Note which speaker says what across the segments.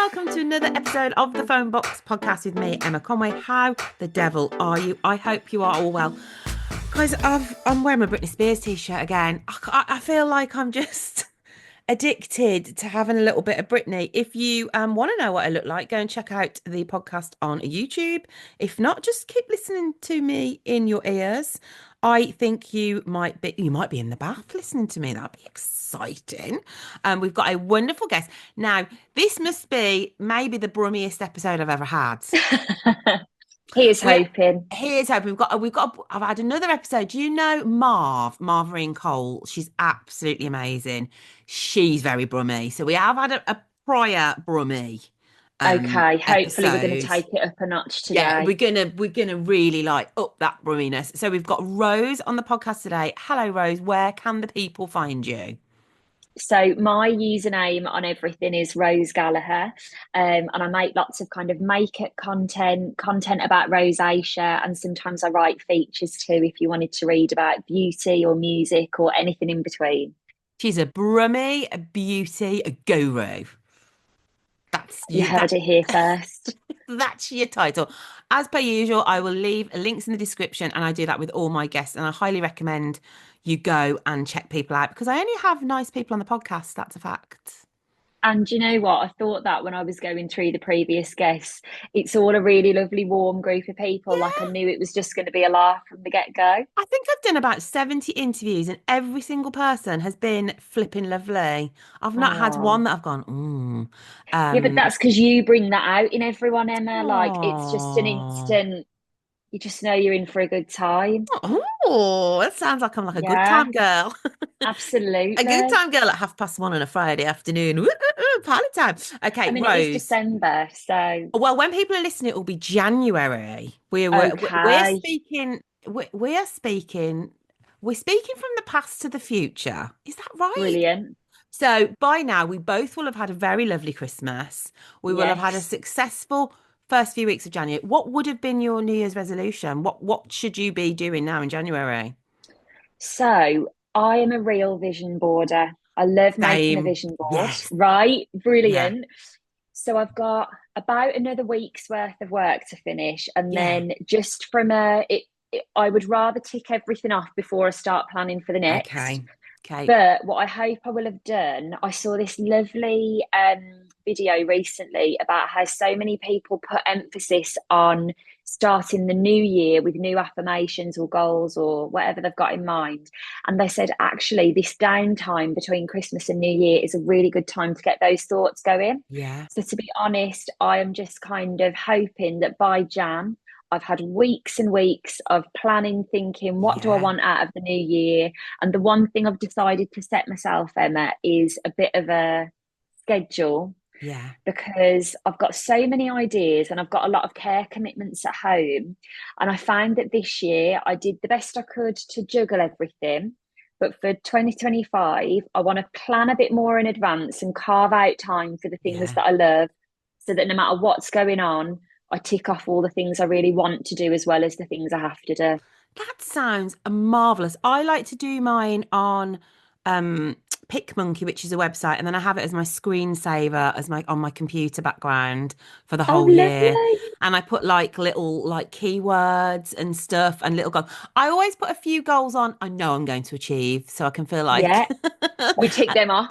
Speaker 1: welcome to another episode of the Phonebox podcast with me, Emma Conway. How the devil are you? I hope you are all well. Guys, I'm wearing my Britney Spears t-shirt again. I feel like I'm just addicted to having a little bit of Britney. If you want to know what I look like, go and check out the podcast on YouTube. If not, just keep listening to me in your ears. I think you might be in the bath listening to me. That'd be exciting. We've got a wonderful guest. Now, this must be maybe the brummiest episode I've ever had.
Speaker 2: Here's hoping.
Speaker 1: Here's hoping. I've had another episode. Do you know Marvin Cole? She's absolutely amazing. She's very brummy. So we have had a prior brummy
Speaker 2: Okay, hopefully we're going to
Speaker 1: episode.
Speaker 2: take it up a notch
Speaker 1: Yeah,
Speaker 2: today.
Speaker 1: we're gonna really like up that brumminess. So we've got Rose on the podcast today. Hello, Rose. Where can the people find you?
Speaker 2: So my username on everything is Rose Gallagher, and I make lots of kind of makeup content about rosacea, and sometimes I write features too if you wanted to read about beauty or music or anything in between.
Speaker 1: She's a brummy, a beauty, a guru. That's
Speaker 2: You
Speaker 1: you.
Speaker 2: heard it here first.
Speaker 1: That's your title. As per usual, I will leave links in the description, and I do that with all my guests. And I highly recommend you go and check people out because I only have nice people on the podcast. That's a fact.
Speaker 2: And you know what? I thought that when I was going through the previous guests, it's all a really lovely, warm group of people. Like I
Speaker 1: Yeah.
Speaker 2: knew it was just going to be a laugh from the get-go.
Speaker 1: I think I've done about 70 interviews, and every single person has been flipping lovely. I've not had one
Speaker 2: Oh.
Speaker 1: that I've gone,
Speaker 2: Yeah, but that's because you bring that out in everyone, Emma. Like it's just an
Speaker 1: oh.
Speaker 2: instant, you just know you're in for a good time.
Speaker 1: Oh, that sounds like I'm like a good
Speaker 2: Yeah,
Speaker 1: time girl. A good
Speaker 2: absolutely.
Speaker 1: time girl at 1:30 on a Friday afternoon. Woo, party time.
Speaker 2: I
Speaker 1: Okay,
Speaker 2: mean, it is
Speaker 1: Rose.
Speaker 2: December, so
Speaker 1: Well, when people are listening, it will be January. We're
Speaker 2: okay,
Speaker 1: speaking. We are speaking. We're speaking from the past to the future. Is that right?
Speaker 2: brilliant.
Speaker 1: So by now, we both will have had a very lovely Christmas. We will have had a
Speaker 2: Yes.
Speaker 1: successful first few weeks of January. What would have been your New Year's resolution? What should you be doing now in January?
Speaker 2: So I am a real vision boarder. I love making a
Speaker 1: Same.
Speaker 2: vision board,
Speaker 1: Yes.
Speaker 2: right?
Speaker 1: Yeah.
Speaker 2: Brilliant. So I've got about another week's worth of work to finish, and
Speaker 1: Yeah.
Speaker 2: then just from I would rather tick everything off before I start planning for the next.
Speaker 1: Okay. Okay.
Speaker 2: But what I hope I will have done, I saw this lovely video recently about how so many people put emphasis on starting the new year with new affirmations or goals or whatever they've got in mind. And they said, actually, this downtime between Christmas and New Year is a really good time to get those thoughts going.
Speaker 1: Yeah.
Speaker 2: So, to be honest, I am just kind of hoping that by Jan, I've had weeks and weeks of planning, thinking, what do I
Speaker 1: Yeah.
Speaker 2: want out of the new year? And the one thing I've decided to set myself, Emma, is a bit of a schedule
Speaker 1: Yeah.
Speaker 2: because I've got so many ideas and I've got a lot of care commitments at home. And I found that this year I did the best I could to juggle everything. But for 2025, I want to plan a bit more in advance and carve out time for the things
Speaker 1: Yeah.
Speaker 2: that I love so that no matter what's going on, I tick off all the things I really want to do as well as the things I have to do.
Speaker 1: That sounds marvelous. I like to do mine on um PicMonkey, which is a website, and then I have it as my screensaver as my on my computer background for the
Speaker 2: Oh,
Speaker 1: whole year.
Speaker 2: lovely.
Speaker 1: And I put like little like keywords and stuff and little goals. I always put a few goals on I know I'm going to achieve, so I can feel like
Speaker 2: Yeah, we tick them off.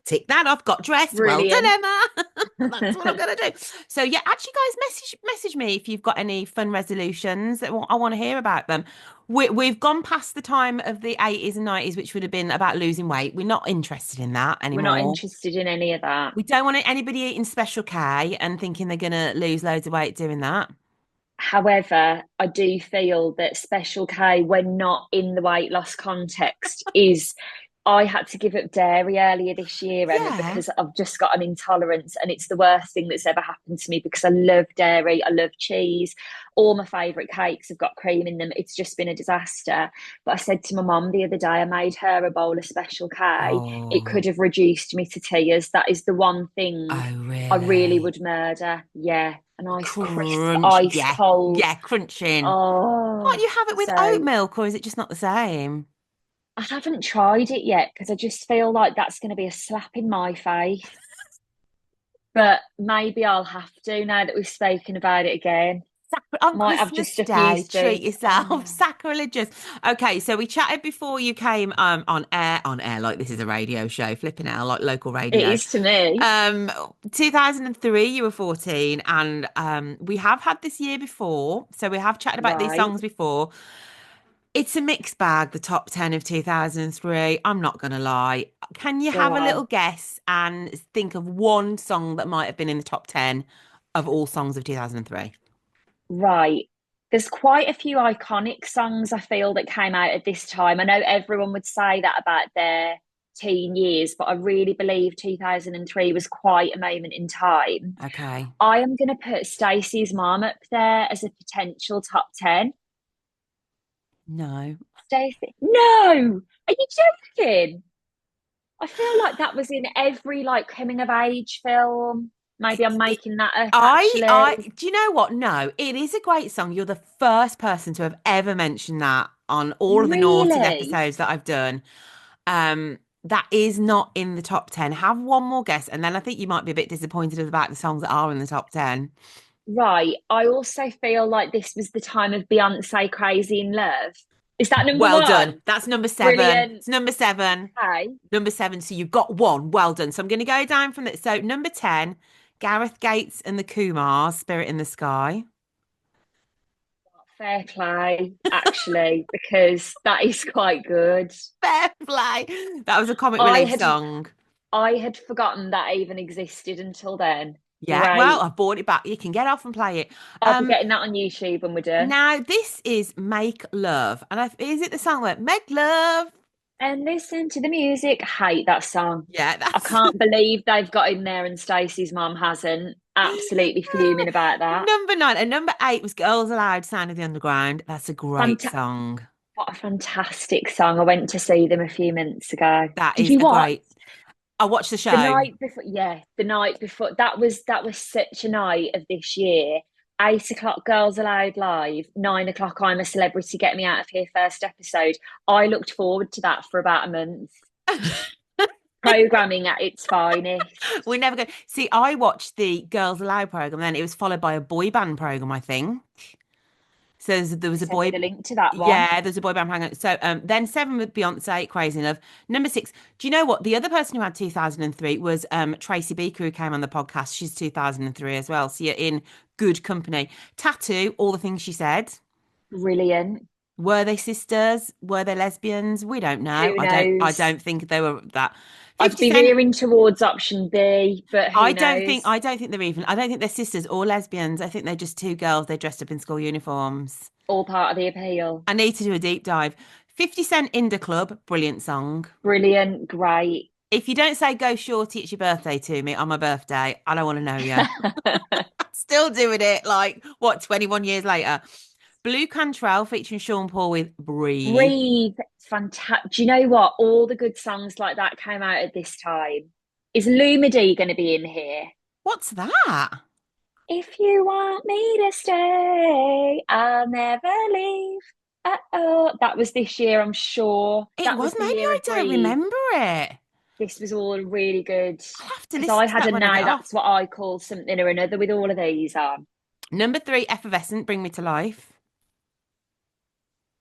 Speaker 1: tick that off, got dressed. Well done,
Speaker 2: Brilliant.
Speaker 1: Emma. That's what I'm gonna do. So yeah, actually, guys, message me if you've got any fun resolutions. I want to hear about them. We've gone past the time of the 80s and 90s, which would have been about losing weight. We're not interested in that
Speaker 2: We're not
Speaker 1: anymore.
Speaker 2: interested in any of that.
Speaker 1: We don't want anybody eating Special K and thinking they're gonna lose loads of weight doing that.
Speaker 2: However, I do feel that Special K, when not in the weight loss context, is I had to give up dairy earlier this year, Emma,
Speaker 1: Yeah,
Speaker 2: because I've just got an intolerance and it's the worst thing that's ever happened to me because I love dairy, I love cheese. All my favourite cakes have got cream in them. It's just been a disaster. But I said to my mum the other day, I made her a bowl of Special K. It
Speaker 1: oh,
Speaker 2: could have reduced me to tears. That is the one thing
Speaker 1: oh,
Speaker 2: I really
Speaker 1: really?
Speaker 2: would murder. Yeah, an ice crisp,
Speaker 1: Crunch,
Speaker 2: ice
Speaker 1: yeah,
Speaker 2: cold.
Speaker 1: yeah, crunching. Can't
Speaker 2: Oh,
Speaker 1: you have it with oat
Speaker 2: so
Speaker 1: milk, or is it just not the same?
Speaker 2: I haven't tried it yet because I just feel like that's going to be a slap in my face. but maybe I'll have to now that we've spoken about it again.
Speaker 1: On
Speaker 2: Might have
Speaker 1: Christmas
Speaker 2: just a few
Speaker 1: Day, treat
Speaker 2: spoons.
Speaker 1: yourself. Sacrilegious. Okay, so we chatted before you came on air like this is a radio show, flipping out like local
Speaker 2: It
Speaker 1: radio.
Speaker 2: is to me.
Speaker 1: Um 2003 you were 14 and we have had this year before. So we have chatted about these
Speaker 2: Right.
Speaker 1: songs before. It's a mixed bag, the top 10 of 2003. I'm not gonna lie. Can you
Speaker 2: Go
Speaker 1: have a little
Speaker 2: on.
Speaker 1: guess and think of one song that might have been in the top 10 of all songs of 2003?
Speaker 2: Right. There's quite a few iconic songs I feel that came out at this time. I know everyone would say that about their teen years, but I really believe 2003 was quite a moment in time.
Speaker 1: Okay.
Speaker 2: I am going to put Stacey's Mom up there as a potential top 10.
Speaker 1: No.
Speaker 2: Stacey, no, are you joking? I feel like that was in every like coming of age film. Maybe I'm
Speaker 1: It-
Speaker 2: making that up actually.
Speaker 1: do you know what? No, it is a great song. You're the first person to have ever mentioned that on all of the naughty
Speaker 2: Really?
Speaker 1: episodes that I've done. That is not in the top 10. Have one more guess, and then I think you might be a bit disappointed about the songs that are in the top 10.
Speaker 2: Right. I also feel like this was the time of Beyonce Crazy in Love. Is that number
Speaker 1: Well done.
Speaker 2: one?
Speaker 1: That's number seven.
Speaker 2: Brilliant.
Speaker 1: It's number seven.
Speaker 2: Okay.
Speaker 1: Number seven. So you've got one. Well done. So I'm going to go down from that. So number 10, Gareth Gates and the Kumars, Spirit in the Sky.
Speaker 2: Fair play, actually, because that is quite good.
Speaker 1: Fair play. That was a comic
Speaker 2: I
Speaker 1: relief
Speaker 2: had
Speaker 1: song.
Speaker 2: I had forgotten that even existed until then.
Speaker 1: Yeah, well,
Speaker 2: Great.
Speaker 1: I've bought it back. You can get off and play it.
Speaker 2: I'll be getting that on YouTube when we're done.
Speaker 1: Now this is Make Love, and is it the song where Make Love?
Speaker 2: And listen to the music. Hate that song.
Speaker 1: Yeah,
Speaker 2: I
Speaker 1: that's
Speaker 2: can't believe they've got in there and Stacey's mum hasn't. Absolutely fuming about that.
Speaker 1: number nine. And number eight was Girls Aloud, Sound of the Underground. That's a great
Speaker 2: Fant
Speaker 1: song.
Speaker 2: What a fantastic song. I went to see them a few months ago.
Speaker 1: That
Speaker 2: Did
Speaker 1: is
Speaker 2: you
Speaker 1: a
Speaker 2: what?
Speaker 1: great. I watched the
Speaker 2: The
Speaker 1: show.
Speaker 2: night before, yeah, the night before. That was such a night of this year. 8 o'clock Girls Aloud live, 9 o'clock I'm a Celebrity, Get Me Out of Here first episode. I looked forward to that for about a month. Programming at its finest.
Speaker 1: We never go. See, I watched the Girls Aloud program, then it was followed by a boy band program, I think. So there was a
Speaker 2: Send me
Speaker 1: boy.
Speaker 2: the link to that one.
Speaker 1: Yeah, there's a boy band hang. So then seven with Beyonce, Crazy in Love. Number six. Do you know what? The other person who had 2003 was Tracy Beaker, who came on the podcast. She's 2003 as well. So you're in good company. Tattoo, all the things she said.
Speaker 2: Brilliant.
Speaker 1: Were they sisters? Were they lesbians? We don't know.
Speaker 2: Who
Speaker 1: I
Speaker 2: knows?
Speaker 1: don't think they were that.
Speaker 2: I'd
Speaker 1: 50
Speaker 2: be
Speaker 1: Cent.
Speaker 2: veering towards option B, but who knows?
Speaker 1: I don't think they're even. I don't think they're sisters or lesbians. I think they're just two girls. They're dressed up in school uniforms.
Speaker 2: All part of the appeal.
Speaker 1: I need to do a deep dive. 50 Cent Inda Club, brilliant song.
Speaker 2: Brilliant. Great.
Speaker 1: If you don't say go shorty, it's your birthday to me on my birthday, I don't want to know you. Still doing it like what, 21 years later. Blue Cantrell featuring Sean Paul with Breathe.
Speaker 2: Breathe. Fantastic. Do you know what? All the good songs like that came out at this time. Is Lumidee going to be in here?
Speaker 1: What's that?
Speaker 2: If you want me to stay, I'll never leave. Uh-oh. That was this year, I'm sure.
Speaker 1: It
Speaker 2: That
Speaker 1: was,
Speaker 2: was the
Speaker 1: maybe
Speaker 2: year
Speaker 1: I
Speaker 2: of
Speaker 1: don't
Speaker 2: Breathe.
Speaker 1: remember it.
Speaker 2: This was all really good.
Speaker 1: I'll have to
Speaker 2: Because
Speaker 1: listen
Speaker 2: I
Speaker 1: to
Speaker 2: had
Speaker 1: that
Speaker 2: a
Speaker 1: when I
Speaker 2: now,
Speaker 1: get off.
Speaker 2: that's what I call something or another with all of these on.
Speaker 1: Number three, Effervescent, Bring Me to Life.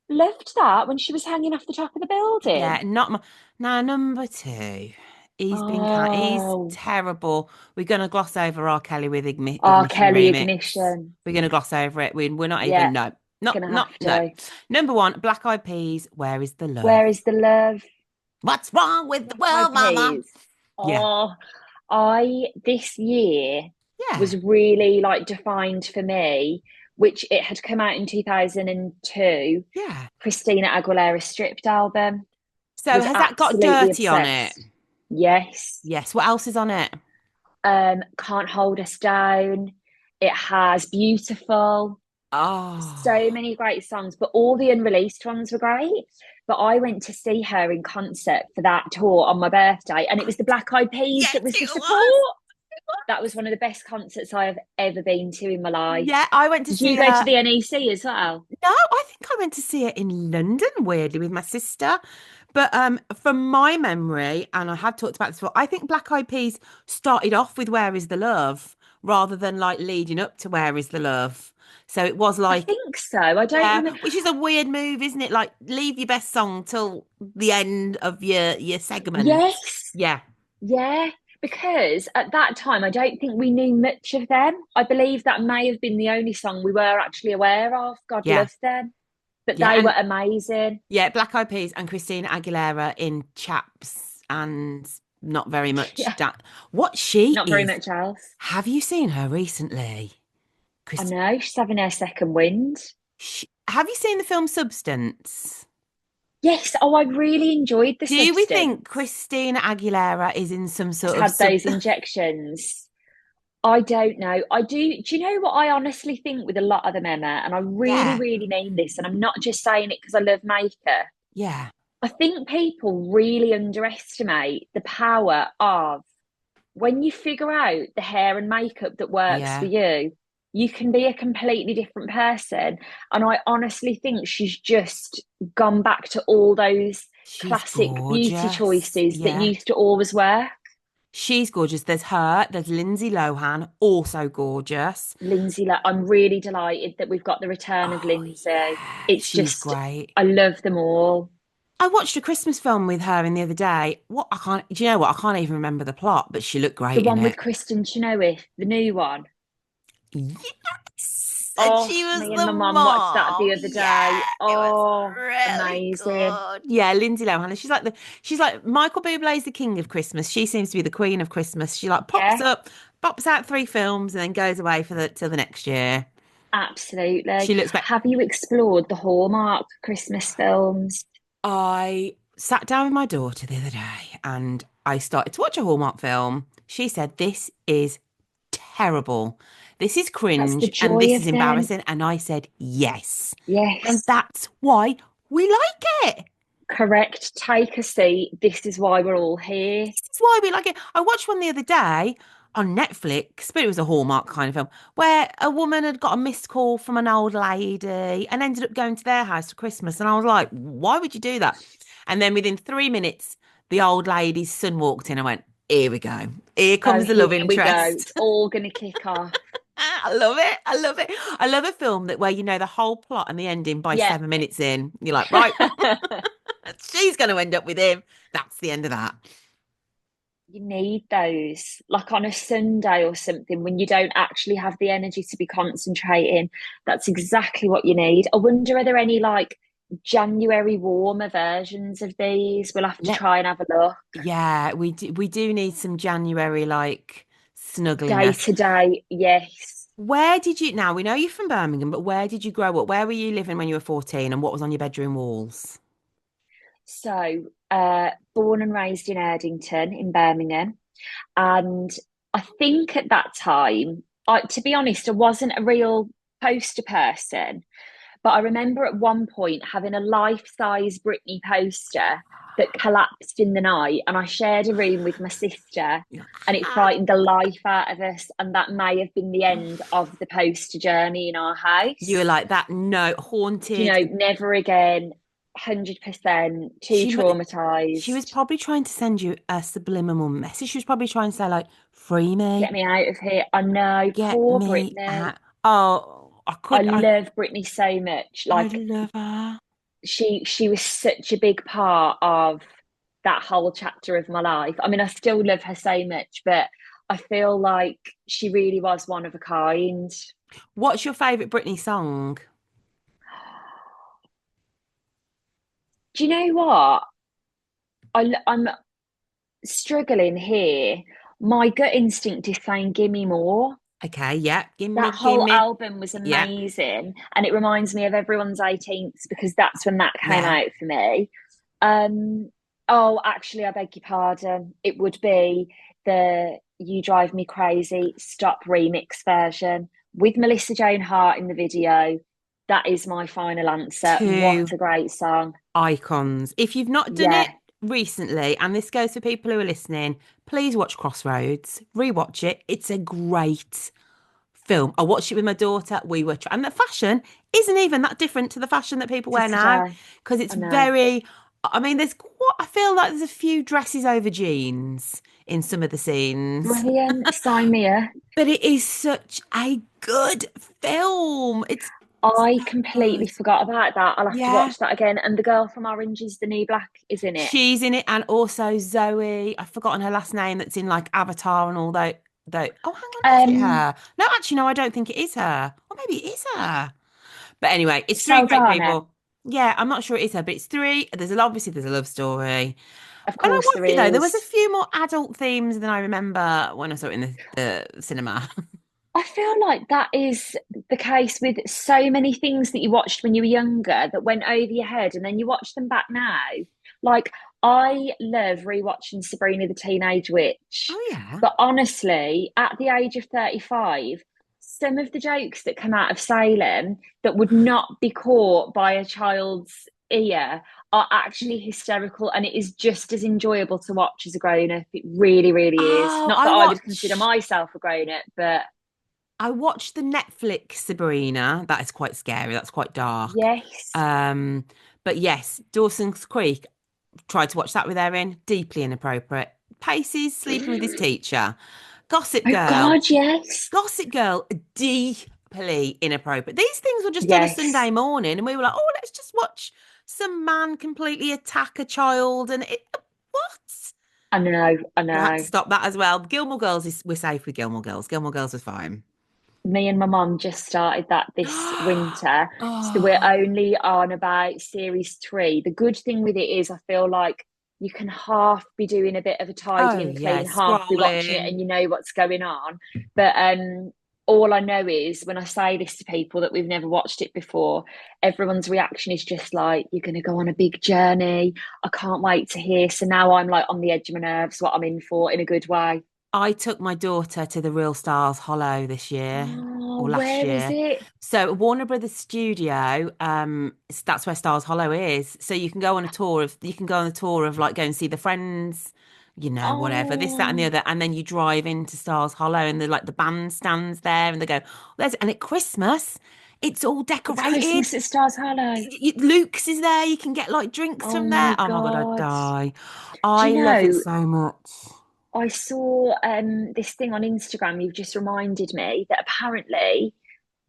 Speaker 2: Loved that when she was hanging off the top of the
Speaker 1: Yeah,
Speaker 2: building.
Speaker 1: not my. Now, number two. He's
Speaker 2: Oh,
Speaker 1: terrible. We're going to gloss over R. Kelly with
Speaker 2: R.
Speaker 1: Ignition
Speaker 2: Kelly
Speaker 1: remix.
Speaker 2: Ignition.
Speaker 1: We're going to gloss over it. We're not
Speaker 2: Yeah,
Speaker 1: even, no.
Speaker 2: gonna have
Speaker 1: No.
Speaker 2: to.
Speaker 1: Number one, Black Eyed Peas, Where is the Love?
Speaker 2: Where is the love?
Speaker 1: What's wrong with the
Speaker 2: Black Eyed
Speaker 1: world, mama?
Speaker 2: Peas.
Speaker 1: Yeah.
Speaker 2: Oh, I this year
Speaker 1: Yeah.
Speaker 2: was really like defined for me, which it had come out in 2002.
Speaker 1: Yeah.
Speaker 2: Christina Aguilera's Stripped album
Speaker 1: So
Speaker 2: was
Speaker 1: has that got
Speaker 2: absolutely
Speaker 1: Dirty on it?
Speaker 2: obsessed. Yes.
Speaker 1: Yes. What else is on it?
Speaker 2: Can't Hold Us Down. It has Beautiful. So
Speaker 1: Oh.
Speaker 2: many great songs, but all the unreleased ones were great. But I went to see her in concert for that tour on my birthday, and it was the Black Eyed Peas
Speaker 1: Yes,
Speaker 2: that was the
Speaker 1: it was.
Speaker 2: support. That was one of the best concerts I have ever been to in my life.
Speaker 1: Yeah, I went to
Speaker 2: Did
Speaker 1: see
Speaker 2: you go to
Speaker 1: her.
Speaker 2: the NEC as well?
Speaker 1: No, I think I went to see it in London, weirdly, with my sister. But from my memory, and I have talked about this before, I think Black Eyed Peas started off with Where Is the Love rather than like leading up to Where Is the Love. So it was
Speaker 2: I
Speaker 1: like,
Speaker 2: think so. I don't
Speaker 1: yeah,
Speaker 2: remember.
Speaker 1: which is a weird move, isn't it? Like leave your best song till the end of your segment.
Speaker 2: Yes,
Speaker 1: Yeah.
Speaker 2: yeah, because at that time, I don't think we knew much of them. I believe that may have been the only song we were actually aware of. God
Speaker 1: Yeah.
Speaker 2: love them, but
Speaker 1: Yeah.
Speaker 2: they were
Speaker 1: And
Speaker 2: amazing.
Speaker 1: yeah, Black Eyed Peas and Christina Aguilera in Chaps and not very much.
Speaker 2: Yeah,
Speaker 1: What she
Speaker 2: not very
Speaker 1: is.
Speaker 2: much else.
Speaker 1: Have you seen her recently?
Speaker 2: I
Speaker 1: Chris,
Speaker 2: know she's having her second wind.
Speaker 1: have you seen the film Substance?
Speaker 2: Yes. Oh, I really enjoyed The
Speaker 1: Do we think
Speaker 2: Substance.
Speaker 1: Christina Aguilera is in some
Speaker 2: Has
Speaker 1: sort of
Speaker 2: had those injections. I don't know. I do. Do you know what I honestly think with a lot of them, Emma? And I really,
Speaker 1: Yeah,
Speaker 2: really mean this. And I'm not just saying it because I love makeup.
Speaker 1: yeah,
Speaker 2: I think people really underestimate the power of when you figure out the hair and makeup that works for
Speaker 1: yeah.
Speaker 2: you can be a completely different person. And I honestly think she's just gone back to all those
Speaker 1: She's
Speaker 2: classic beauty
Speaker 1: gorgeous.
Speaker 2: choices that
Speaker 1: Yeah,
Speaker 2: used to always work.
Speaker 1: she's gorgeous. There's her. There's Lindsay Lohan, also gorgeous.
Speaker 2: Lindsay, like, I'm really delighted that we've got the return of
Speaker 1: Oh
Speaker 2: Lindsay.
Speaker 1: yeah,
Speaker 2: It's
Speaker 1: she's
Speaker 2: just,
Speaker 1: great.
Speaker 2: I love them all.
Speaker 1: I watched a Christmas film with her in the other day. What I can't, do you know what? I can't even remember the plot, but she looked
Speaker 2: The
Speaker 1: great in
Speaker 2: one with
Speaker 1: it.
Speaker 2: Kristen Chenoweth, the new one.
Speaker 1: Yes, and
Speaker 2: Oh,
Speaker 1: she was
Speaker 2: me and
Speaker 1: the
Speaker 2: my mum watched that
Speaker 1: mom.
Speaker 2: the other day.
Speaker 1: Yeah, it was
Speaker 2: Oh,
Speaker 1: really
Speaker 2: amazing.
Speaker 1: good. Yeah, Lindsay Lohan. She's like Michael Bublé's the king of Christmas. She seems to be the queen of Christmas. She like pops
Speaker 2: Yeah,
Speaker 1: up, pops out three films, and then goes away for the till the next year.
Speaker 2: absolutely.
Speaker 1: She looks back.
Speaker 2: Have you explored the Hallmark Christmas films?
Speaker 1: I sat down with my daughter the other day and I started to watch a Hallmark film. She said, "This is terrible. This is
Speaker 2: That's the
Speaker 1: cringe and
Speaker 2: joy
Speaker 1: this
Speaker 2: of
Speaker 1: is
Speaker 2: them.
Speaker 1: embarrassing." And I said, "Yes." And
Speaker 2: Yes,
Speaker 1: that's why we like it.
Speaker 2: correct. Take a seat. This is why we're all here.
Speaker 1: This is why we like it. I watched one the other day on Netflix, but it was a Hallmark kind of film where a woman had got a missed call from an old lady and ended up going to their house for Christmas. And I was like, why would you do that? And then within 3 minutes, the old lady's son walked in. I went, here we go. Here
Speaker 2: Oh,
Speaker 1: comes the
Speaker 2: here
Speaker 1: love
Speaker 2: we go.
Speaker 1: interest.
Speaker 2: It's all going to kick off.
Speaker 1: I love it. I love it. I love a film that where you know the whole plot and the ending by
Speaker 2: Yeah.
Speaker 1: 7 minutes in. You're like, right, she's going to end up with him. That's the end of that.
Speaker 2: You need those, like on a Sunday or something, when you don't actually have the energy to be concentrating. That's exactly what you need. I wonder, are there any like January warmer versions of these? We'll have to
Speaker 1: Let
Speaker 2: try and have a look.
Speaker 1: Yeah, we do need some January like
Speaker 2: Day
Speaker 1: snuggliness.
Speaker 2: to day, yes.
Speaker 1: Where did you now we know you're from Birmingham, but where did you grow up? Where were you living when you were 14 and what was on your bedroom walls?
Speaker 2: So, born and raised in Erdington in Birmingham. And I think at that time, to be honest, I wasn't a real poster person. But I remember at one point having a life-size Britney poster that collapsed in the night, and I shared a room with my sister, and it
Speaker 1: Ah,
Speaker 2: frightened the life out of us. And that may have been the end of the poster journey in our
Speaker 1: you were
Speaker 2: house.
Speaker 1: like that note
Speaker 2: You
Speaker 1: haunted.
Speaker 2: know, never again, 100%, too
Speaker 1: She mu- she was
Speaker 2: traumatized.
Speaker 1: probably trying to send you a subliminal message. She was probably trying to say like, "Free
Speaker 2: Get
Speaker 1: me,
Speaker 2: me out of here. I know,
Speaker 1: get
Speaker 2: poor
Speaker 1: me
Speaker 2: Britney.
Speaker 1: out." Oh,
Speaker 2: I
Speaker 1: I
Speaker 2: love Britney so much.
Speaker 1: I
Speaker 2: Like,
Speaker 1: love her.
Speaker 2: she was such a big part of that whole chapter of my life. I mean, I still love her so much, but I feel like she really was one of a kind.
Speaker 1: What's your favorite Britney song?
Speaker 2: Do you know what? I'm struggling here. My gut instinct is saying "Gimme More."
Speaker 1: Okay, yeah,
Speaker 2: That
Speaker 1: gimme,
Speaker 2: whole
Speaker 1: gimme.
Speaker 2: album was
Speaker 1: Yeah,
Speaker 2: amazing, and it reminds me of Everyone's 18th because that's when that came
Speaker 1: yeah.
Speaker 2: out for me. Um, oh, actually, I beg your pardon. It would be the "You Drive Me Crazy" Stop remix version with Melissa Joan Hart in the video. That is my final answer. What
Speaker 1: Two
Speaker 2: a great song.
Speaker 1: icons. If you've not done
Speaker 2: Yeah,
Speaker 1: it recently, and this goes for people who are listening, please watch Crossroads, rewatch it. It's a great film. I watched it with my daughter. And the fashion isn't even that different to the fashion that people wear
Speaker 2: to
Speaker 1: now
Speaker 2: today.
Speaker 1: because it's
Speaker 2: I know.
Speaker 1: very, I mean, there's quite I feel like there's a few dresses over jeans in some of the scenes.
Speaker 2: Brilliant. Sign me up.
Speaker 1: But it is such a good film. It's
Speaker 2: I
Speaker 1: so
Speaker 2: completely
Speaker 1: good.
Speaker 2: forgot about that. I'll have to
Speaker 1: Yeah.
Speaker 2: watch that again. And the girl from Orange is the New Black is in it.
Speaker 1: She's in it, and also Zoe. I've forgotten her last name. That's in like Avatar and all that. Though, oh, hang on, is it
Speaker 2: Um,
Speaker 1: her? No, actually, no, I don't think it is her. Or maybe it is her. But anyway, it's three great
Speaker 2: Saldana.
Speaker 1: people. Yeah, I'm not sure it is her, but it's three. Obviously there's a love story.
Speaker 2: Of
Speaker 1: When I
Speaker 2: course there
Speaker 1: watched it though, there was a
Speaker 2: is.
Speaker 1: few more adult themes than I remember when I saw it in the cinema.
Speaker 2: I feel like that is the case with so many things that you watched when you were younger that went over your head, and then you watch them back now. Like, I love rewatching Sabrina the Teenage Witch,
Speaker 1: Oh yeah.
Speaker 2: but honestly, at the age of 35, some of the jokes that come out of Salem that would not be caught by a child's ear are actually hysterical, and it is just as enjoyable to watch as a grown up. It really, really is.
Speaker 1: Oh,
Speaker 2: Not that I would consider myself a grown up, but
Speaker 1: I watched the Netflix Sabrina. That is quite scary. That's quite dark.
Speaker 2: yes.
Speaker 1: Um, but yes, Dawson's Creek. Tried to watch that with Erin. Deeply inappropriate. Pacey's sleeping with his teacher. Gossip
Speaker 2: Oh
Speaker 1: Girl.
Speaker 2: God, yes.
Speaker 1: Gossip Girl. Deeply inappropriate. These things were just on a
Speaker 2: Yes.
Speaker 1: Sunday morning, and we were like, "Oh, let's just watch some man completely attack a child." And what?
Speaker 2: I know, I
Speaker 1: I had to
Speaker 2: know.
Speaker 1: stop that as well. Gilmore Girls is we're safe with Gilmore Girls. Gilmore Girls was fine.
Speaker 2: Me and my mum just started that this winter. So we're
Speaker 1: Oh,
Speaker 2: only on about series three. The good thing with it is I feel like you can half be doing a bit of a tidy
Speaker 1: oh
Speaker 2: and
Speaker 1: yeah,
Speaker 2: clean, half be watching it
Speaker 1: scrolling.
Speaker 2: and you know what's going on. But all I know is when I say this to people that we've never watched it before, everyone's reaction is just like, you're gonna go on a big journey. I can't wait to hear. So now I'm like on the edge of my nerves, what I'm in for in a good way.
Speaker 1: I took my daughter to the Real Stars Hollow this year
Speaker 2: Oh,
Speaker 1: or last
Speaker 2: where is
Speaker 1: year.
Speaker 2: it?
Speaker 1: So Warner Brothers Studio, that's where Stars Hollow is. So you can go on a tour of like go and see the Friends, whatever, this, that, and the
Speaker 2: Oh,
Speaker 1: other. And then you drive into Stars Hollow and the band stands there and they go, and at Christmas, it's all
Speaker 2: it's
Speaker 1: decorated.
Speaker 2: Christmas at Stars Hollow.
Speaker 1: Luke's is there. You can get like drinks
Speaker 2: Oh
Speaker 1: from there.
Speaker 2: my
Speaker 1: Oh my God, I'd
Speaker 2: God.
Speaker 1: die.
Speaker 2: Do
Speaker 1: I
Speaker 2: you
Speaker 1: love it
Speaker 2: know,
Speaker 1: so much.
Speaker 2: I saw this thing on Instagram, you've just reminded me that apparently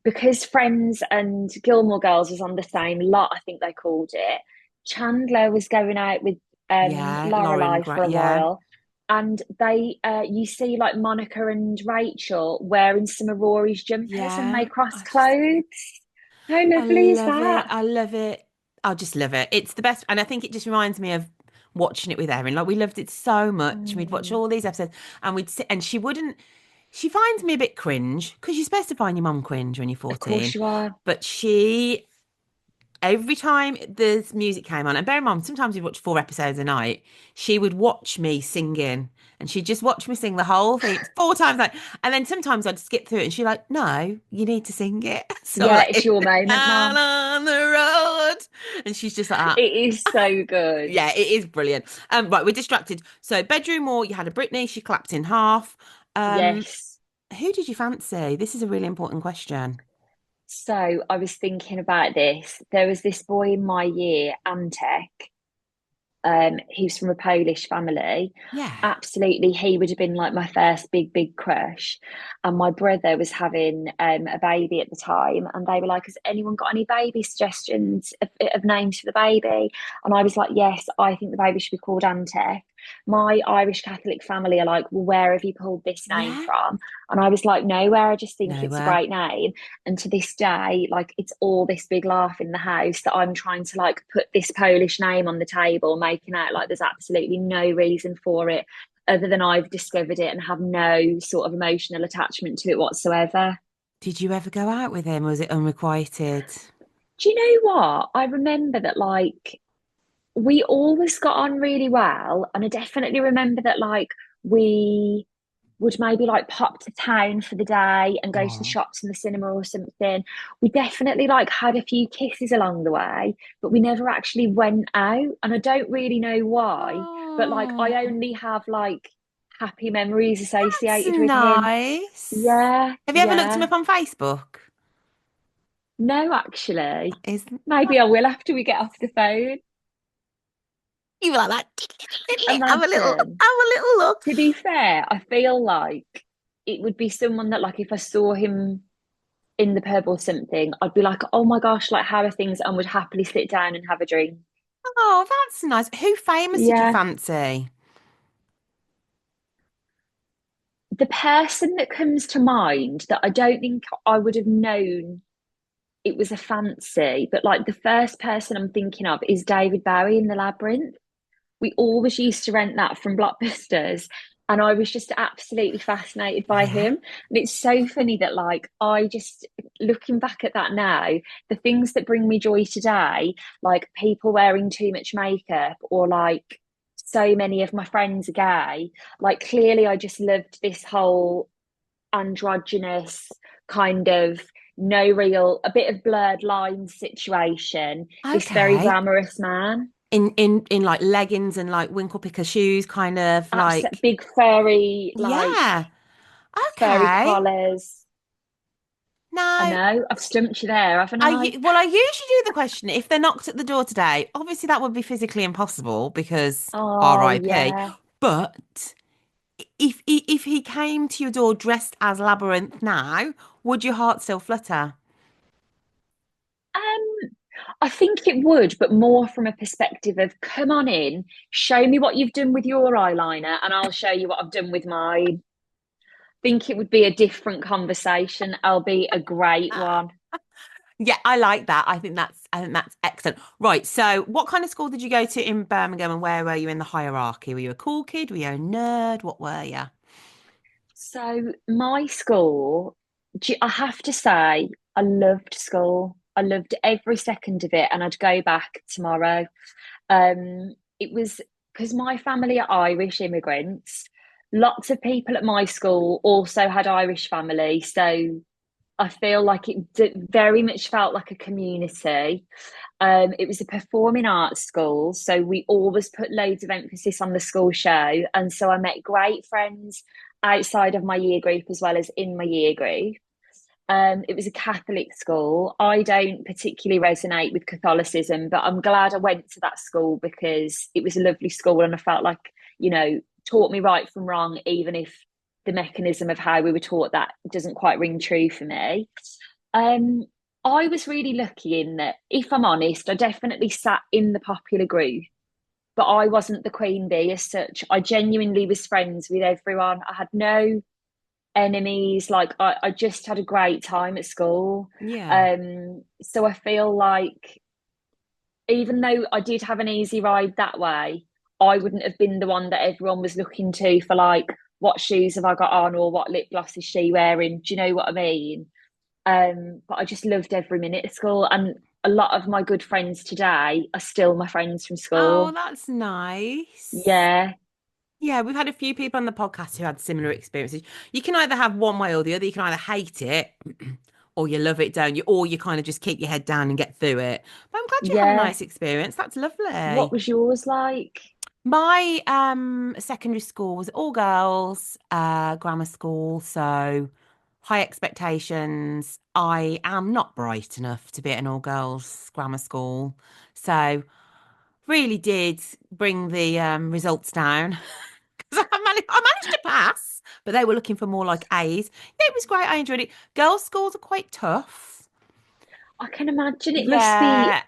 Speaker 2: because Friends and Gilmore Girls was on the same lot, I think they called it, Chandler was going out with
Speaker 1: Yeah, Lauren,
Speaker 2: Lorelai for
Speaker 1: great.
Speaker 2: a
Speaker 1: Yeah.
Speaker 2: while. And they you see like Monica and Rachel wearing some of Rory's jumpers and they
Speaker 1: Yeah,
Speaker 2: cross clothes. How
Speaker 1: I
Speaker 2: lovely is
Speaker 1: love it.
Speaker 2: that?
Speaker 1: I love it. I just love it. It's the best, and I think it just reminds me of watching it with Erin. Like we loved it so much. We'd watch
Speaker 2: Mm,
Speaker 1: all these episodes, and we'd sit, and she wouldn't. She finds me a bit cringe because you're supposed to find your mum cringe when you're
Speaker 2: of course
Speaker 1: 14,
Speaker 2: you are.
Speaker 1: but she every time the music came on, and bear in mind, sometimes we'd watch 4 episodes a night, she would watch me singing. And she'd just watch me sing the whole thing 4 times. Like, and then sometimes I'd skip through it, and she'd like, "No, you need to sing it." So I'm
Speaker 2: Yeah,
Speaker 1: like,
Speaker 2: it's your
Speaker 1: "It's
Speaker 2: moment,
Speaker 1: out
Speaker 2: Mum.
Speaker 1: on the road," and she's just like,
Speaker 2: It is so good.
Speaker 1: "Yeah, it is brilliant." Right, we're distracted. So bedroom wall, you had a Britney. She clapped in half. Um,
Speaker 2: Yes.
Speaker 1: who did you fancy? This is a really important question.
Speaker 2: So I was thinking about this. There was this boy in my year, Antek. He's from a Polish family.
Speaker 1: Yeah,
Speaker 2: Absolutely, he would have been like my first big, big crush. And my brother was having a baby at the time, and they were like, "Has anyone got any baby suggestions of names for the baby?" And I was like, "Yes, I think the baby should be called Ante." My Irish Catholic family are like, "Well, where have you pulled this name
Speaker 1: yeah,
Speaker 2: from?" And I was like, "Nowhere. I just think it's a
Speaker 1: nowhere.
Speaker 2: great name." And to this day, like it's all this big laugh in the house that I'm trying to like put this Polish name on the table, making out like there's absolutely no reason for it other than I've discovered it and have no sort of emotional attachment to it whatsoever.
Speaker 1: Did you ever go out with him? Was it unrequited?
Speaker 2: Do you know what? I remember that like we always got on really well. And I definitely remember that like we would maybe like pop to town for the day and go to the
Speaker 1: Oh.
Speaker 2: shops and the cinema or something. We definitely like had a few kisses along the way, but we never actually went out. And I don't really know why, but like I
Speaker 1: Oh,
Speaker 2: only have like happy memories
Speaker 1: that's
Speaker 2: associated with him.
Speaker 1: nice.
Speaker 2: Yeah,
Speaker 1: Have you ever looked him
Speaker 2: yeah.
Speaker 1: up on Facebook?
Speaker 2: No, actually.
Speaker 1: Is
Speaker 2: Maybe I will after we get off the phone.
Speaker 1: You were like that. Have a little, have
Speaker 2: Imagine.
Speaker 1: a little look.
Speaker 2: To be fair, I feel like it would be someone that, like, if I saw him in the pub or something, I'd be like, oh my gosh, like, how are things? And would happily sit down and have a drink.
Speaker 1: Oh, that's nice. Who famous did you
Speaker 2: Yeah.
Speaker 1: fancy?
Speaker 2: The person that comes to mind that I don't think I would have known it was a fancy, but like the first person I'm thinking of is David Bowie in the Labyrinth. We always used to rent that from Blockbusters. And I was just absolutely fascinated by
Speaker 1: Yeah.
Speaker 2: him. And it's so funny that, like, I just, looking back at that now, the things that bring me joy today, like people wearing too much makeup, or like so many of my friends are gay, like, clearly I just loved this whole androgynous kind of no real, a bit of blurred lines situation, this very
Speaker 1: Okay.
Speaker 2: glamorous man.
Speaker 1: In like leggings and like winkle picker shoes, kind of like
Speaker 2: Big furry, like
Speaker 1: yeah.
Speaker 2: furry
Speaker 1: Okay.
Speaker 2: collars. I
Speaker 1: No,
Speaker 2: know, I've stumped you there, haven't I?
Speaker 1: I usually do the question if they're knocked at the door today. Obviously, that would be physically impossible because
Speaker 2: Oh,
Speaker 1: RIP.
Speaker 2: yeah.
Speaker 1: But if he came to your door dressed as Labyrinth now, would your heart still flutter?
Speaker 2: Um, I think it would, but more from a perspective of, come on in, show me what you've done with your eyeliner, and I'll show you what I've done with mine. Think it would be a different conversation. I'll be a great one.
Speaker 1: Yeah, I like that. I think that's excellent. Right. So, what kind of school did you go to in Birmingham, and where were you in the hierarchy? Were you a cool kid? Were you a nerd? What were you?
Speaker 2: So my school, I have to say, I loved school. I loved every second of it, and I'd go back tomorrow. It was because my family are Irish immigrants. Lots of people at my school also had Irish family, so I feel like very much felt like a community. It was a performing arts school, so we always put loads of emphasis on the school show. And so I met great friends outside of my year group as well as in my year group. It was a Catholic school. I don't particularly resonate with Catholicism, but I'm glad I went to that school because it was a lovely school and I felt like, taught me right from wrong, even if the mechanism of how we were taught that doesn't quite ring true for me. Um, I was really lucky in that, if I'm honest, I definitely sat in the popular group, but I wasn't the queen bee as such. I genuinely was friends with everyone. I had no enemies. Like, I just had a great time at school.
Speaker 1: Yeah.
Speaker 2: So I feel like even though I did have an easy ride that way, I wouldn't have been the one that everyone was looking to for, like, what shoes have I got on, or what lip gloss is she wearing? Do you know what I mean? But I just loved every minute of school, and a lot of my good friends today are still my friends from
Speaker 1: Oh,
Speaker 2: school.
Speaker 1: that's nice.
Speaker 2: Yeah,
Speaker 1: Yeah, we've had a few people on the podcast who had similar experiences. You can either have one way or the other. You can either hate it or you love it, don't you? Or you kind of just keep your head down and get through it. But I'm glad you had a
Speaker 2: yeah.
Speaker 1: nice experience. That's
Speaker 2: What
Speaker 1: lovely.
Speaker 2: was yours like?
Speaker 1: My secondary school was all girls, grammar school, so high expectations. I am not bright enough to be at an all girls grammar school. So really did bring the results down. I managed to pass, but they were looking for more like A's. Yeah, it was great. I enjoyed it. Girls' schools are quite tough.
Speaker 2: I can imagine it must be
Speaker 1: Yeah,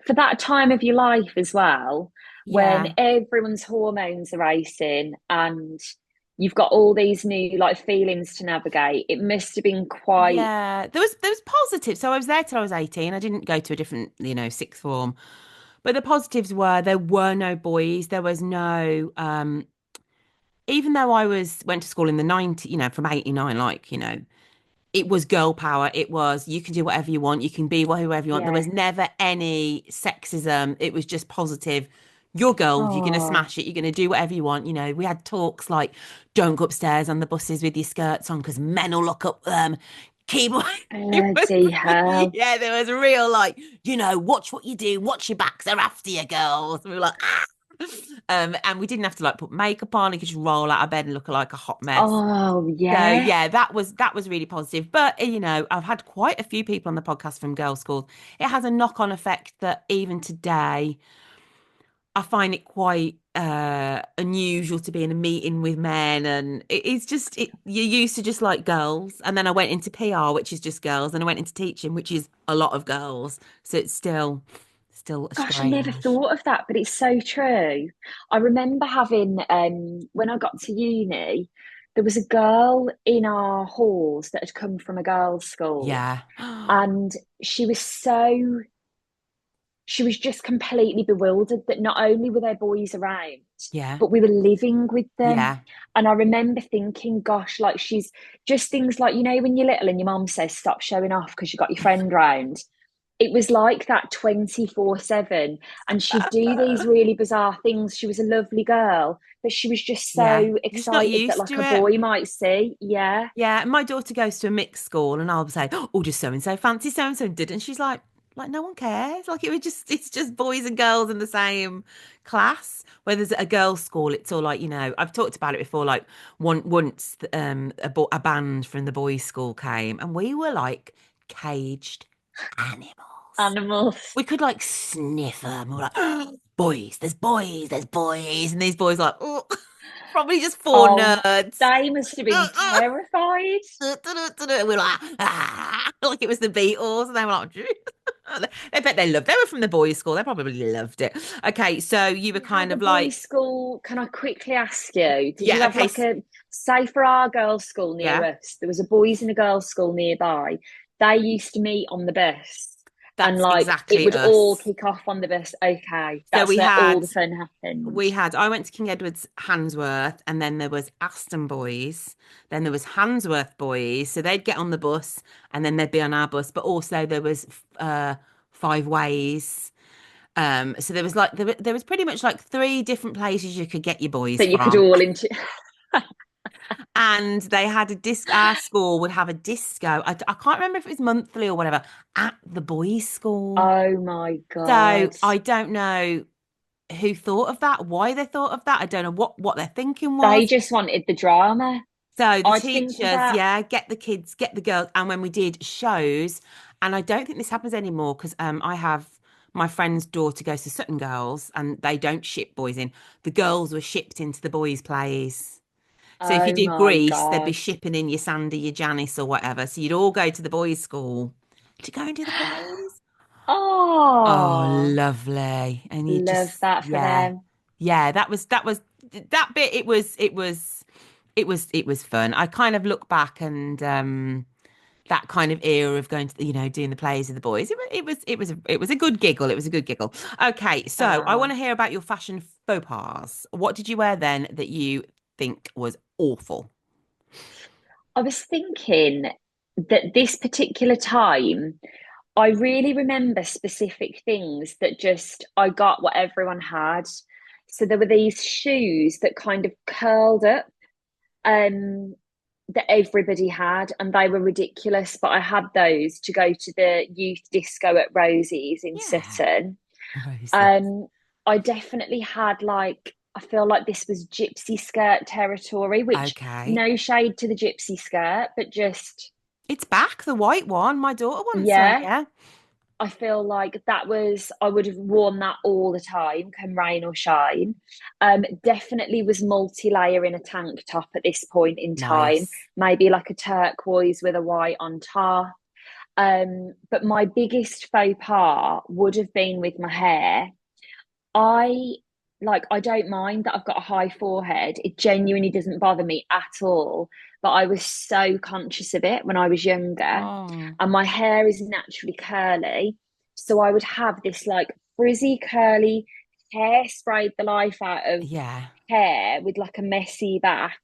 Speaker 2: for that time of your life as well, when
Speaker 1: yeah,
Speaker 2: everyone's hormones are racing and you've got all these new, like, feelings to navigate. It must have been quite,
Speaker 1: yeah. There was positive. So I was there till I was 18. I didn't go to a different, sixth form. But the positives were there were no boys. There was no even though I went to school in the 90s, from 89, like, it was girl power. It was you can do whatever you want, you can be whoever you want. There
Speaker 2: yeah.
Speaker 1: was never any sexism. It was just positive. You're a girl, you're gonna
Speaker 2: Oh,
Speaker 1: smash it, you're gonna do whatever you want. We had talks like don't go upstairs on the buses with your skirts on because men will look up keep it was,
Speaker 2: bloody hell.
Speaker 1: yeah, there was real like, watch what you do, watch your backs, they're after you, girls. And we were like, ah. And we didn't have to like put makeup on. You could just roll out of bed and look like a hot mess.
Speaker 2: Oh,
Speaker 1: So
Speaker 2: yeah.
Speaker 1: yeah, that was really positive. But I've had quite a few people on the podcast from girls' schools. It has a knock-on effect that even today, I find it quite unusual to be in a meeting with men, and it's just you're used to just like girls, and then I went into PR, which is just girls, and I went into teaching, which is a lot of girls, so it's still
Speaker 2: Gosh, I never
Speaker 1: strange.
Speaker 2: thought of that, but it's so true. I remember having, when I got to uni, there was a girl in our halls that had come from a girls' school,
Speaker 1: Yeah,
Speaker 2: and she was so, she was just completely bewildered that not only were there boys around,
Speaker 1: yeah,
Speaker 2: but we were living with them.
Speaker 1: yeah,
Speaker 2: And I remember thinking, gosh, like she's just things like, you know, when you're little and your mum says, stop showing off because you got your friend round. It was like that 24/7. And she'd do these really bizarre things. She was a lovely girl, but she was just
Speaker 1: yeah.
Speaker 2: so
Speaker 1: You're just not
Speaker 2: excited that
Speaker 1: used
Speaker 2: like
Speaker 1: to
Speaker 2: a
Speaker 1: it.
Speaker 2: boy might see. Yeah.
Speaker 1: Yeah, and my daughter goes to a mixed school, and I'll say, "Oh, just so and so fancy so and so did," and she's like no one cares. Like it's just boys and girls in the same class. Where there's a girls' school, it's all like I've talked about it before. Like once, a band from the boys' school came, and we were like caged animals.
Speaker 2: Animals.
Speaker 1: We could like sniff them. We're like, boys, there's boys, and these boys like, oh, probably just four
Speaker 2: Oh,
Speaker 1: nerds.
Speaker 2: they must have been terrified.
Speaker 1: We're like, like it was the Beatles, and they were like, I bet they loved. They were from the boys' school. They probably loved it. Okay, so you were
Speaker 2: You have
Speaker 1: kind
Speaker 2: a
Speaker 1: of like,
Speaker 2: boys' school. Can I quickly ask you, did you
Speaker 1: yeah,
Speaker 2: have
Speaker 1: okay,
Speaker 2: like say for our girls' school near
Speaker 1: yeah,
Speaker 2: us, there was a boys' and a girls' school nearby. They used to meet on the bus and
Speaker 1: that's
Speaker 2: like it
Speaker 1: exactly
Speaker 2: would all
Speaker 1: us.
Speaker 2: kick off on the bus. Okay,
Speaker 1: So
Speaker 2: that's where all the fun happened.
Speaker 1: I went to King Edward's Handsworth, and then there was Aston Boys, then there was Handsworth Boys. So they'd get on the bus, and then they'd be on our bus. But also there was Five Ways. So there was like there was pretty much like three different places you could get your boys
Speaker 2: That you could
Speaker 1: from.
Speaker 2: all into.
Speaker 1: And they had a disc. Our school would have a disco. I can't remember if it was monthly or whatever at the boys' school.
Speaker 2: Oh my
Speaker 1: So
Speaker 2: God.
Speaker 1: I don't know who thought of that, why they thought of that. I don't know what their thinking
Speaker 2: They
Speaker 1: was.
Speaker 2: just wanted the drama.
Speaker 1: So the
Speaker 2: I'd think
Speaker 1: teachers,
Speaker 2: that.
Speaker 1: yeah, get the kids, get the girls. And when we did shows, and I don't think this happens anymore because I have my friend's daughter goes to Sutton Girls, and they don't ship boys in. The girls were shipped into the boys' plays. So if you
Speaker 2: Oh
Speaker 1: do
Speaker 2: my
Speaker 1: Greece, they'd be
Speaker 2: God.
Speaker 1: shipping in your Sandy, your Janice, or whatever. So you'd all go to the boys' school to go and do the plays. Oh,
Speaker 2: Oh,
Speaker 1: lovely. And you
Speaker 2: love
Speaker 1: just,
Speaker 2: that for
Speaker 1: yeah,
Speaker 2: them.
Speaker 1: yeah, that was that bit. It was fun. I kind of look back, and that kind of era of going to, doing the plays with the boys. It was a good giggle. It was a good giggle. Okay, so I want
Speaker 2: Oh.
Speaker 1: to hear about your fashion faux pas. What did you wear then that you think was awful?
Speaker 2: I was thinking that this particular time, I really remember specific things that just I got what everyone had. So there were these shoes that kind of curled up, um, that everybody had, and they were ridiculous. But I had those to go to the youth disco at Rosie's in
Speaker 1: Yeah,
Speaker 2: Sutton.
Speaker 1: roses.
Speaker 2: Um, I definitely had like I feel like this was gypsy skirt territory, which
Speaker 1: Okay.
Speaker 2: no shade to the gypsy skirt, but just
Speaker 1: It's back, the white one. My daughter wants one,
Speaker 2: yeah,
Speaker 1: yeah.
Speaker 2: I feel like that was I would have worn that all the time, come rain or shine. Definitely was multi-layer in a tank top at this point in time,
Speaker 1: Nice.
Speaker 2: maybe like a turquoise with a white on top. But my biggest faux pas would have been with my hair. I I don't mind that I've got a high forehead. It genuinely doesn't bother me at all. But I was so conscious of it when I was younger.
Speaker 1: Oh,
Speaker 2: And my hair is naturally curly. So I would have this like frizzy, curly hair sprayed the life out of
Speaker 1: yeah.
Speaker 2: hair with like a messy back,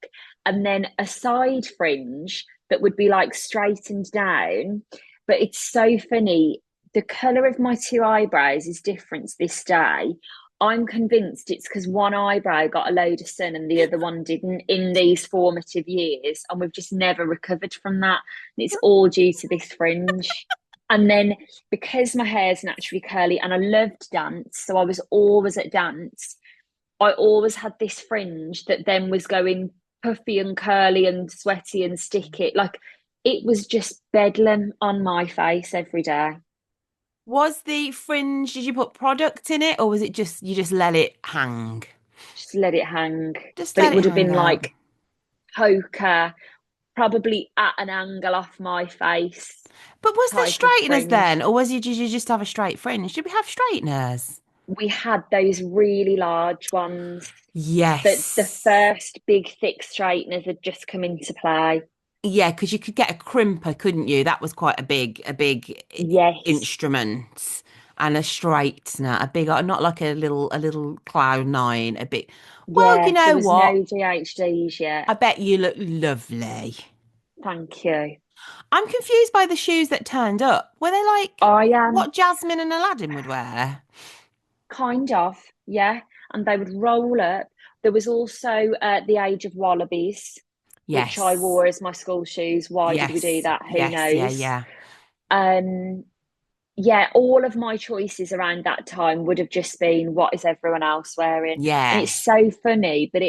Speaker 2: and then a side fringe that would be like straightened down. But it's so funny. The colour of my two eyebrows is different to this day. I'm convinced it's because one eyebrow got a load of sun and the other one didn't in these formative years. And we've just never recovered from that. And it's all due to this fringe. And then because my hair's naturally curly and I loved dance, so I was always at dance, I always had this fringe that then was going puffy and curly and sweaty and sticky. Like it was just bedlam on my face every day.
Speaker 1: Was the fringe, did you put product in it or was it just, you just let it hang?
Speaker 2: Just let it hang.
Speaker 1: Just
Speaker 2: But
Speaker 1: let
Speaker 2: it
Speaker 1: it
Speaker 2: would have
Speaker 1: hang
Speaker 2: been
Speaker 1: out.
Speaker 2: like poker, probably at an angle off my face
Speaker 1: But was there
Speaker 2: type of
Speaker 1: straighteners then?
Speaker 2: fringe.
Speaker 1: Or was you, did you just have a straight fringe? Did we have straighteners?
Speaker 2: We had those really large ones. The
Speaker 1: Yes.
Speaker 2: first big thick straighteners had just come into play.
Speaker 1: Yeah, because you could get a crimper, couldn't you? That was quite a big
Speaker 2: Yes.
Speaker 1: instrument, and a straightener, a big, not like a little cloud nine, a bit. Well, you
Speaker 2: Yeah, there
Speaker 1: know
Speaker 2: was
Speaker 1: what?
Speaker 2: no GHDs yet.
Speaker 1: I bet you look lovely.
Speaker 2: Thank you.
Speaker 1: I'm confused by the shoes that turned up. Were they like
Speaker 2: I am
Speaker 1: what Jasmine and Aladdin would wear?
Speaker 2: kind of, yeah. And they would roll up. There was also the age of wallabies, which I
Speaker 1: Yes,
Speaker 2: wore as my school shoes. Why did we do
Speaker 1: yes,
Speaker 2: that? Who
Speaker 1: yes, yeah,
Speaker 2: knows?
Speaker 1: yeah,
Speaker 2: Um, yeah, all of my choices around that time would have just been what is everyone else wearing? And
Speaker 1: yeah,
Speaker 2: it's so funny, but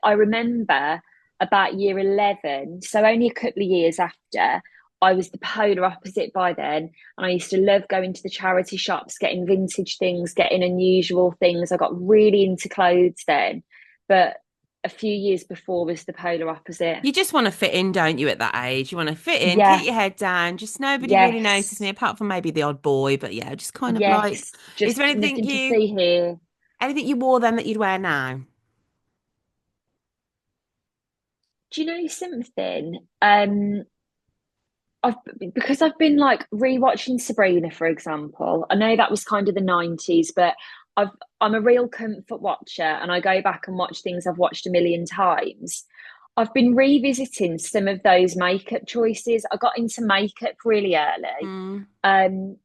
Speaker 2: I remember about year 11, so only a couple of years after, I was the polar opposite by then. And I used to love going to the charity shops, getting vintage things, getting unusual things. I got really into clothes then. But a few years before was the polar opposite.
Speaker 1: You just want to fit in, don't you, at that age? You want to fit in, keep
Speaker 2: Yeah,
Speaker 1: your head down, just nobody really noticed me
Speaker 2: yes,
Speaker 1: apart from maybe the odd boy, but yeah, just kind of like,
Speaker 2: yes.
Speaker 1: is there
Speaker 2: Just nothing to see here.
Speaker 1: anything you wore then that you'd wear now?
Speaker 2: Do you know something? I've because I've been like rewatching Sabrina, for example. I know that was kind of the 90s, but I've I'm a real comfort watcher and I go back and watch things I've watched a million times. I've been revisiting some of those makeup choices. I got into makeup really early.
Speaker 1: Mm,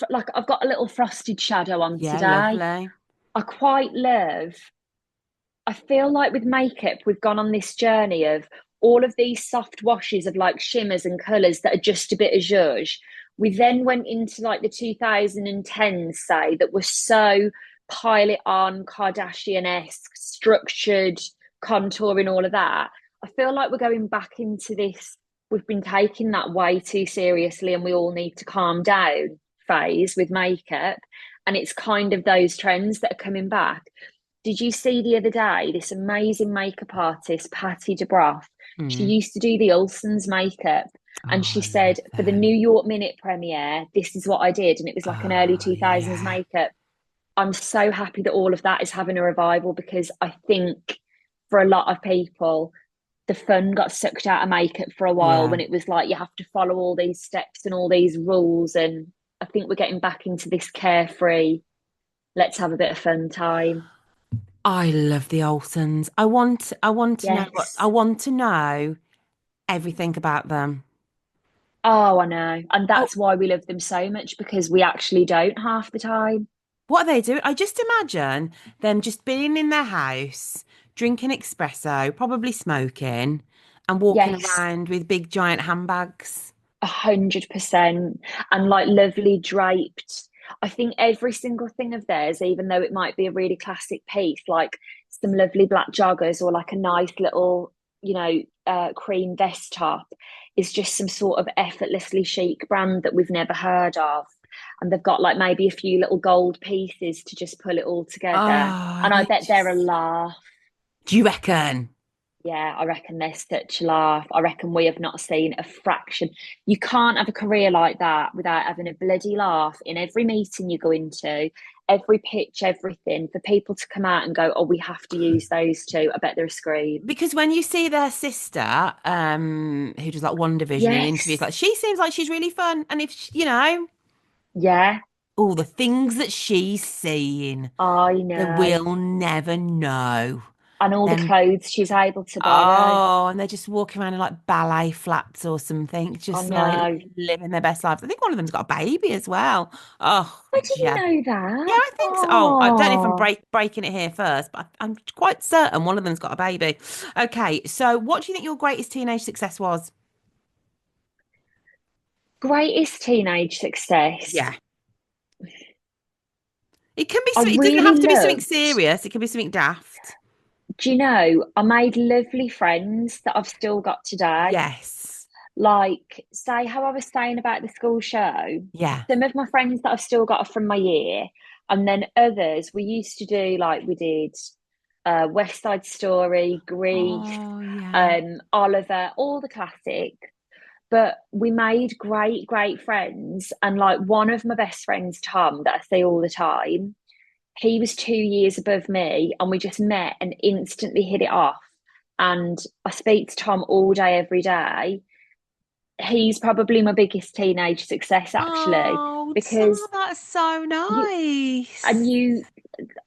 Speaker 2: Like I've got a little frosted shadow on
Speaker 1: yeah,
Speaker 2: today.
Speaker 1: lovely.
Speaker 2: I quite love I feel like with makeup, we've gone on this journey of all of these soft washes of like shimmers and colours that are just a bit of zhuzh. We then went into like the 2010s, say, that were so pile it on, Kardashian-esque, structured, contouring, all of that. I feel like we're going back into this. We've been taking that way too seriously, and we all need to calm down phase with makeup. And it's kind of those trends that are coming back. Did you see the other day this amazing makeup artist, Patty DeBroff? She
Speaker 1: Mm.
Speaker 2: used to do the Olsen's makeup. And
Speaker 1: Oh,
Speaker 2: she
Speaker 1: I love
Speaker 2: said for the
Speaker 1: them.
Speaker 2: New York Minute premiere, this is what I did. And it was like an early
Speaker 1: Oh,
Speaker 2: 2000s
Speaker 1: yeah.
Speaker 2: makeup. I'm so happy that all of that is having a revival because I think for a lot of people, the fun got sucked out of makeup for a while
Speaker 1: Yeah.
Speaker 2: when it was like you have to follow all these steps and all these rules. And I think we're getting back into this carefree, let's have a bit of fun time.
Speaker 1: I love the Olsons. I want to know I
Speaker 2: Yes.
Speaker 1: want to know everything about them.
Speaker 2: Oh, I know. And
Speaker 1: Oh,
Speaker 2: that's why we love them so much because we actually don't half the time.
Speaker 1: what are they doing? I just imagine them just being in their house, drinking espresso, probably smoking, and walking
Speaker 2: Yes,
Speaker 1: around with big giant handbags.
Speaker 2: 100%. And like lovely draped. I think every single thing of theirs, even though it might be a really classic piece, like some lovely black joggers or like a nice little, cream vest top, is just some sort of effortlessly chic brand that we've never heard of. And they've got like maybe a few little gold pieces to just pull it all together.
Speaker 1: Oh,
Speaker 2: And I
Speaker 1: they
Speaker 2: bet they're a
Speaker 1: just.
Speaker 2: laugh.
Speaker 1: Do you reckon?
Speaker 2: Yeah, I reckon they're such a laugh. I reckon we have not seen a fraction. You can't have a career like that without having a bloody laugh in every meeting you go into, every pitch, everything. For people to come out and go, "Oh, we have to use those two." I bet they're a scream.
Speaker 1: Because when you see their sister, who does like One Division in interviews,
Speaker 2: Yes.
Speaker 1: like she seems like she's really fun. And if you know,
Speaker 2: Yeah,
Speaker 1: all the things that she's seen,
Speaker 2: I
Speaker 1: they
Speaker 2: know.
Speaker 1: will never know.
Speaker 2: And all the
Speaker 1: Them,
Speaker 2: clothes she's able to borrow.
Speaker 1: oh, and they're just walking around in like ballet flats or something,
Speaker 2: I
Speaker 1: just like
Speaker 2: know.
Speaker 1: living their best lives. I think one of them's got a baby as well. Oh,
Speaker 2: I didn't
Speaker 1: yeah.
Speaker 2: know
Speaker 1: Yeah,
Speaker 2: that.
Speaker 1: I think so. Oh, I don't know if I'm
Speaker 2: Oh,
Speaker 1: breaking it here first, but I'm quite certain one of them's got a baby. Okay, so what do you think your greatest teenage success was?
Speaker 2: greatest teenage success.
Speaker 1: Yeah. It can be
Speaker 2: I
Speaker 1: something, it doesn't
Speaker 2: really
Speaker 1: have to be something
Speaker 2: loved.
Speaker 1: serious. It can be something daft.
Speaker 2: Do you know, I made lovely friends that I've still got today.
Speaker 1: Yes.
Speaker 2: like, say how I was saying about the school show,
Speaker 1: Yeah.
Speaker 2: some of my friends that I've still got are from my year, and then others we used to do, like we did West Side Story, Grease,
Speaker 1: Oh, yeah.
Speaker 2: Oliver, all the classics. But we made great, great friends. And like one of my best friends, Tom, that I see all the time, he was 2 years above me, and we just met and instantly hit it off. And I speak to Tom all day, every day. He's probably my biggest teenage success, actually,
Speaker 1: Oh,
Speaker 2: because
Speaker 1: that's so
Speaker 2: you and
Speaker 1: nice.
Speaker 2: you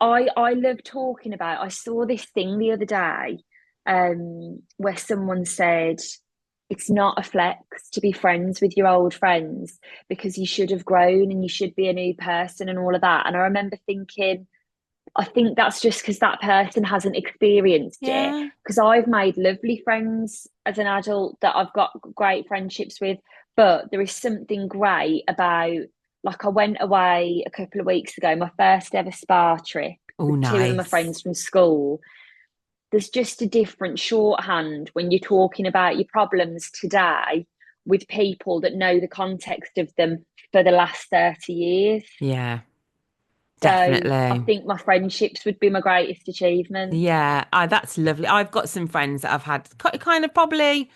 Speaker 2: I love talking about. I saw this thing the other day, where someone said it's not a flex to be friends with your old friends because you should have grown and you should be a new person and all of that. And I remember thinking, I think that's just because that person hasn't experienced it.
Speaker 1: Yeah.
Speaker 2: Because I've made lovely friends as an adult that I've got great friendships with, but there is something great about, like, I went away a couple of weeks ago, my first ever spa trip
Speaker 1: Oh,
Speaker 2: with two of my
Speaker 1: nice.
Speaker 2: friends from school. There's just a different shorthand when you're talking about your problems today with people that know the context of them for the last 30 years.
Speaker 1: Yeah,
Speaker 2: So I
Speaker 1: definitely.
Speaker 2: think my friendships would be my greatest achievement.
Speaker 1: Yeah, that's lovely. I've got some friends that I've had kind of probably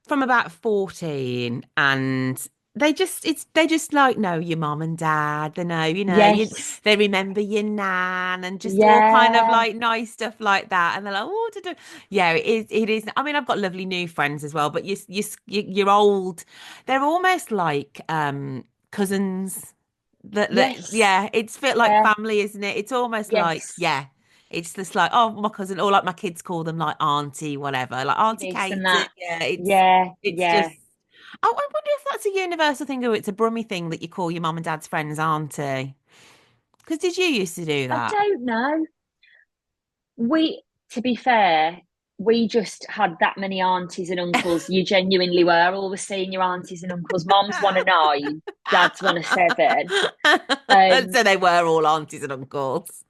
Speaker 1: from about 14, and they just like know your mom and dad. They know,
Speaker 2: Yes.
Speaker 1: they remember your nan and just all kind of
Speaker 2: Yeah.
Speaker 1: like nice stuff like that. And they're like, oh, yeah, it is. I mean, I've got lovely new friends as well, but you're old. They're almost like cousins.
Speaker 2: Yes.
Speaker 1: Yeah, it's fit like
Speaker 2: Yeah.
Speaker 1: family, isn't it? It's almost like,
Speaker 2: Yes.
Speaker 1: yeah. It's just like, oh, my cousin, or like my kids call them like auntie, whatever, like Auntie
Speaker 2: This and
Speaker 1: Katie.
Speaker 2: that.
Speaker 1: Yeah,
Speaker 2: Yeah.
Speaker 1: it's
Speaker 2: Yeah.
Speaker 1: just. I wonder if that's a universal thing or it's a Brummie thing that you call your mum and dad's friends auntie. Because did you used to do
Speaker 2: I
Speaker 1: that?
Speaker 2: don't know. To be fair, we just had that many aunties and uncles. You genuinely were always seeing your aunties and uncles. Mom's one of nine, dad's one of seven.
Speaker 1: So
Speaker 2: Um,
Speaker 1: they were all aunties and uncles.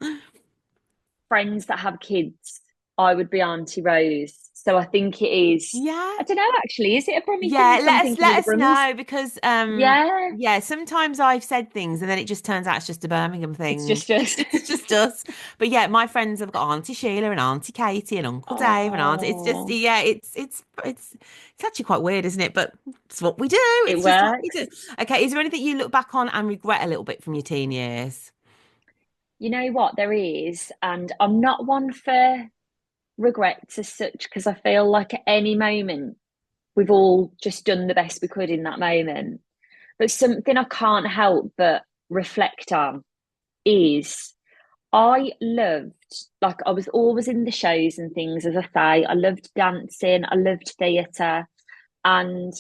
Speaker 2: Friends that have kids, I would be Auntie Rose. So I think it is.
Speaker 1: Yeah.
Speaker 2: I don't know actually. Is it a Brummie thing?
Speaker 1: Yeah,
Speaker 2: Because I'm thinking of
Speaker 1: let
Speaker 2: the
Speaker 1: us
Speaker 2: Brummies.
Speaker 1: know because
Speaker 2: Yeah,
Speaker 1: yeah, sometimes I've said things and then it just turns out it's just a Birmingham
Speaker 2: it's
Speaker 1: thing.
Speaker 2: just us.
Speaker 1: It's just us. But yeah, my friends have got Auntie Sheila and Auntie Katie and Uncle Dave and Auntie. It's just
Speaker 2: Oh,
Speaker 1: yeah, it's actually quite weird, isn't it? But it's what we do.
Speaker 2: it
Speaker 1: It's just what we do.
Speaker 2: works.
Speaker 1: Okay, is there anything you look back on and regret a little bit from your teen years?
Speaker 2: You know what? There is, and I'm not one for regrets as such because I feel like at any moment we've all just done the best we could in that moment. But something I can't help but reflect on is I loved, like, I was always in the shows and things, as I say. I loved dancing, I loved theatre. And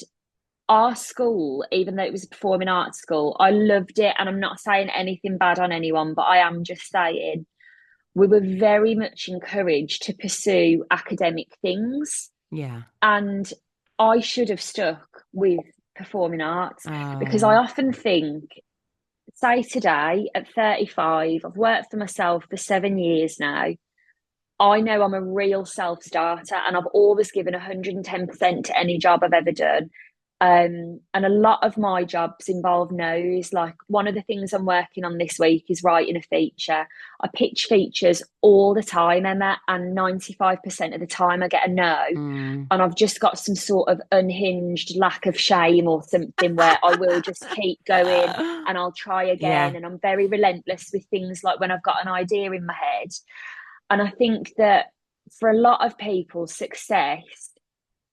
Speaker 2: our school, even though it was a performing arts school, I loved it. And I'm not saying anything bad on anyone, but I am just saying we were very much encouraged to pursue academic things.
Speaker 1: Yeah.
Speaker 2: And I should have stuck with performing arts because I
Speaker 1: Oh,
Speaker 2: often think, say today at 35, I've worked for myself for 7 years now. I know I'm a real self starter and I've always given 110% to any job I've ever done. And a lot of my jobs involve no's. Like one of the things I'm working on this week is writing a feature. I pitch features all the time, Emma, and 95% of the time I get a no.
Speaker 1: mm.
Speaker 2: And I've just got some sort of unhinged lack of shame or something where I will just keep going and I'll try
Speaker 1: Yeah.
Speaker 2: again. And I'm very relentless with things like when I've got an idea in my head. And I think that for a lot of people, success,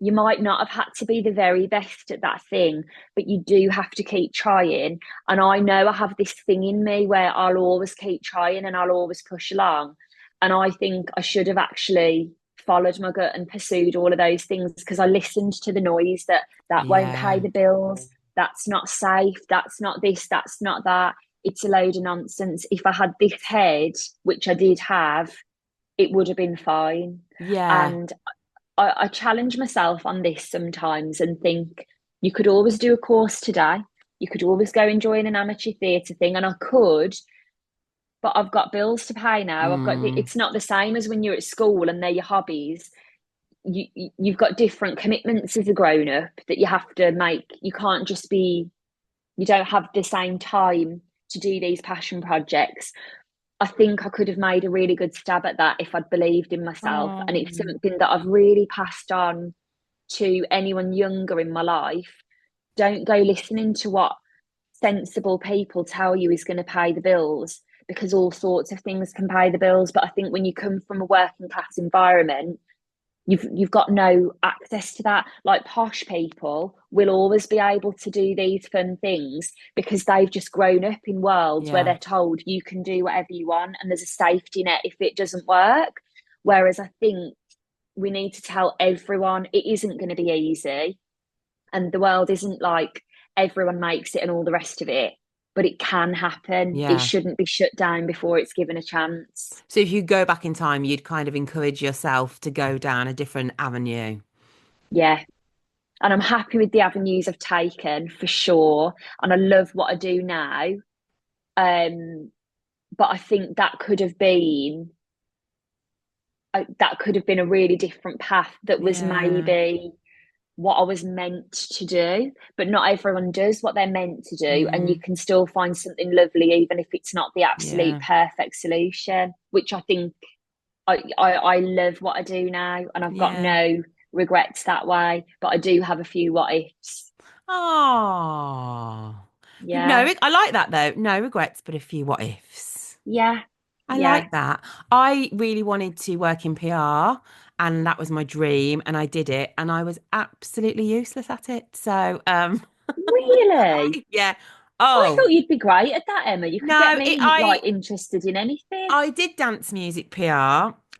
Speaker 2: you might not have had to be the very best at that thing, but you do have to keep trying. And I know I have this thing in me where I'll always keep trying and I'll always push along. And I think I should have actually followed my gut and pursued all of those things because I listened to the noise that won't pay
Speaker 1: Yeah.
Speaker 2: the bills, that's not safe, that's not this, that's not that. It's a load of nonsense. If I had this head, which I did have, it would have been fine.
Speaker 1: Yeah.
Speaker 2: And I challenge myself on this sometimes and think you could always do a course today. You could always go and join an amateur theatre thing, and I could, but I've got bills to pay now.
Speaker 1: Mm.
Speaker 2: It's not the same as when you're at school and they're your hobbies. you've got different commitments as a grown up that you have to make. You can't just be, you don't have the same time to do these passion projects. I think I could have made a really good stab at that if I'd believed in myself. And it's
Speaker 1: Oh,
Speaker 2: something that I've really passed on to anyone younger in my life. Don't go listening to what sensible people tell you is going to pay the bills, because all sorts of things can pay the bills. But I think when you come from a working class environment, you've got no access to that. Like posh people will always be able to do these fun things because they've just grown up in worlds where
Speaker 1: yeah,
Speaker 2: they're told you can do whatever you want and there's a safety net if it doesn't work. Whereas I think we need to tell everyone it isn't going to be easy, and the world isn't like everyone makes it and all the rest of it, but it can happen. It
Speaker 1: yeah.
Speaker 2: shouldn't be shut down before it's given a chance.
Speaker 1: So if you go back in time, you'd kind of encourage yourself to go down a different avenue.
Speaker 2: Yeah. And I'm happy with the avenues I've taken for sure. And I love what I do now. Um, but I think that could have been a really different path that was
Speaker 1: Yeah,
Speaker 2: maybe what I was meant to do. But not everyone does what they're meant to do, and you
Speaker 1: mm,
Speaker 2: can still find something lovely even if it's not the absolute
Speaker 1: yeah,
Speaker 2: perfect solution. Which I think I love what I do now, and I've got
Speaker 1: yeah.
Speaker 2: no regrets that way. But I do have a few what ifs.
Speaker 1: Oh, no,
Speaker 2: Yeah,
Speaker 1: I like that though. No regrets, but a few what ifs.
Speaker 2: yeah,
Speaker 1: I
Speaker 2: yeah.
Speaker 1: like that. I really wanted to work in PR, and that was my dream, and I did it, and I was absolutely useless at it. So,
Speaker 2: Really?
Speaker 1: yeah.
Speaker 2: I
Speaker 1: Oh,
Speaker 2: thought you'd be great at that, Emma. You could get
Speaker 1: no,
Speaker 2: me like interested in anything.
Speaker 1: I did dance music PR,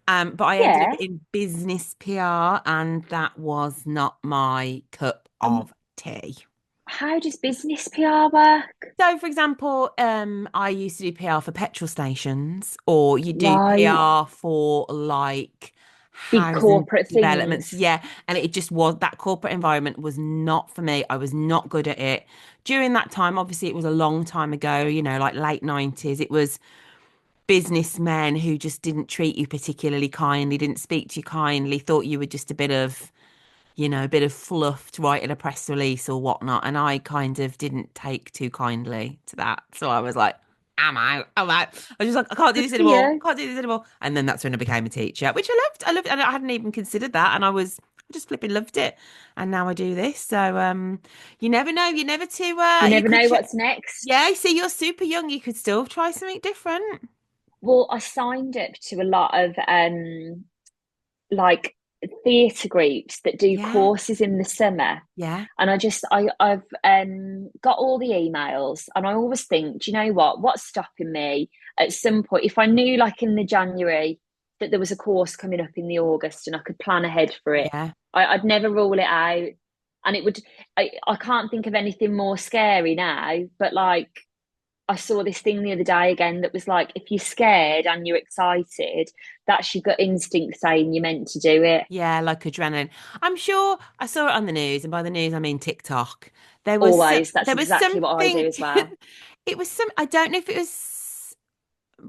Speaker 1: but I ended up
Speaker 2: Yeah.
Speaker 1: in business PR, and that was not my cup
Speaker 2: Um,
Speaker 1: of tea.
Speaker 2: how does business PR work?
Speaker 1: So, for example, I used to do PR for petrol stations, or you do
Speaker 2: Right.
Speaker 1: PR for like
Speaker 2: Big
Speaker 1: housing
Speaker 2: corporate
Speaker 1: developments.
Speaker 2: things.
Speaker 1: Yeah. And it just was that corporate environment was not for me. I was not good at it. During that time, obviously, it was a long time ago, like late 90s. It was businessmen who just didn't treat you particularly kindly, didn't speak to you kindly, thought you were just a bit of fluff to write in a press release or whatnot. And I kind of didn't take too kindly to that. So I was like, I'm out. I'm out. I was just like, I can't do
Speaker 2: Good
Speaker 1: this
Speaker 2: for
Speaker 1: anymore.
Speaker 2: you.
Speaker 1: Can't do this anymore. And then that's when I became a teacher, which I loved. I loved, and I hadn't even considered that. And I just flipping loved it. And now I do this. So you never know. You never
Speaker 2: You
Speaker 1: you
Speaker 2: never
Speaker 1: could
Speaker 2: know what's next.
Speaker 1: yeah, see you're super young. You could still try something different.
Speaker 2: Well, I signed up to a lot of like theatre groups that do
Speaker 1: Yeah.
Speaker 2: courses in the summer.
Speaker 1: Yeah.
Speaker 2: And I've got all the emails, and I always think, do you know what's stopping me at some point? If I knew like in the January that there was a course coming up in the August and I could plan ahead for it,
Speaker 1: Yeah.
Speaker 2: I'd never rule it out. And it would, I can't think of anything more scary now, but like I saw this thing the other day again that was like, if you're scared and you're excited, that's your gut instinct saying you're meant to do it.
Speaker 1: Yeah, like adrenaline. I'm sure I saw it on the news, and by the news I mean TikTok.
Speaker 2: Always. That's
Speaker 1: There was
Speaker 2: exactly what I do
Speaker 1: something.
Speaker 2: as well.
Speaker 1: It was some. I don't know if it was.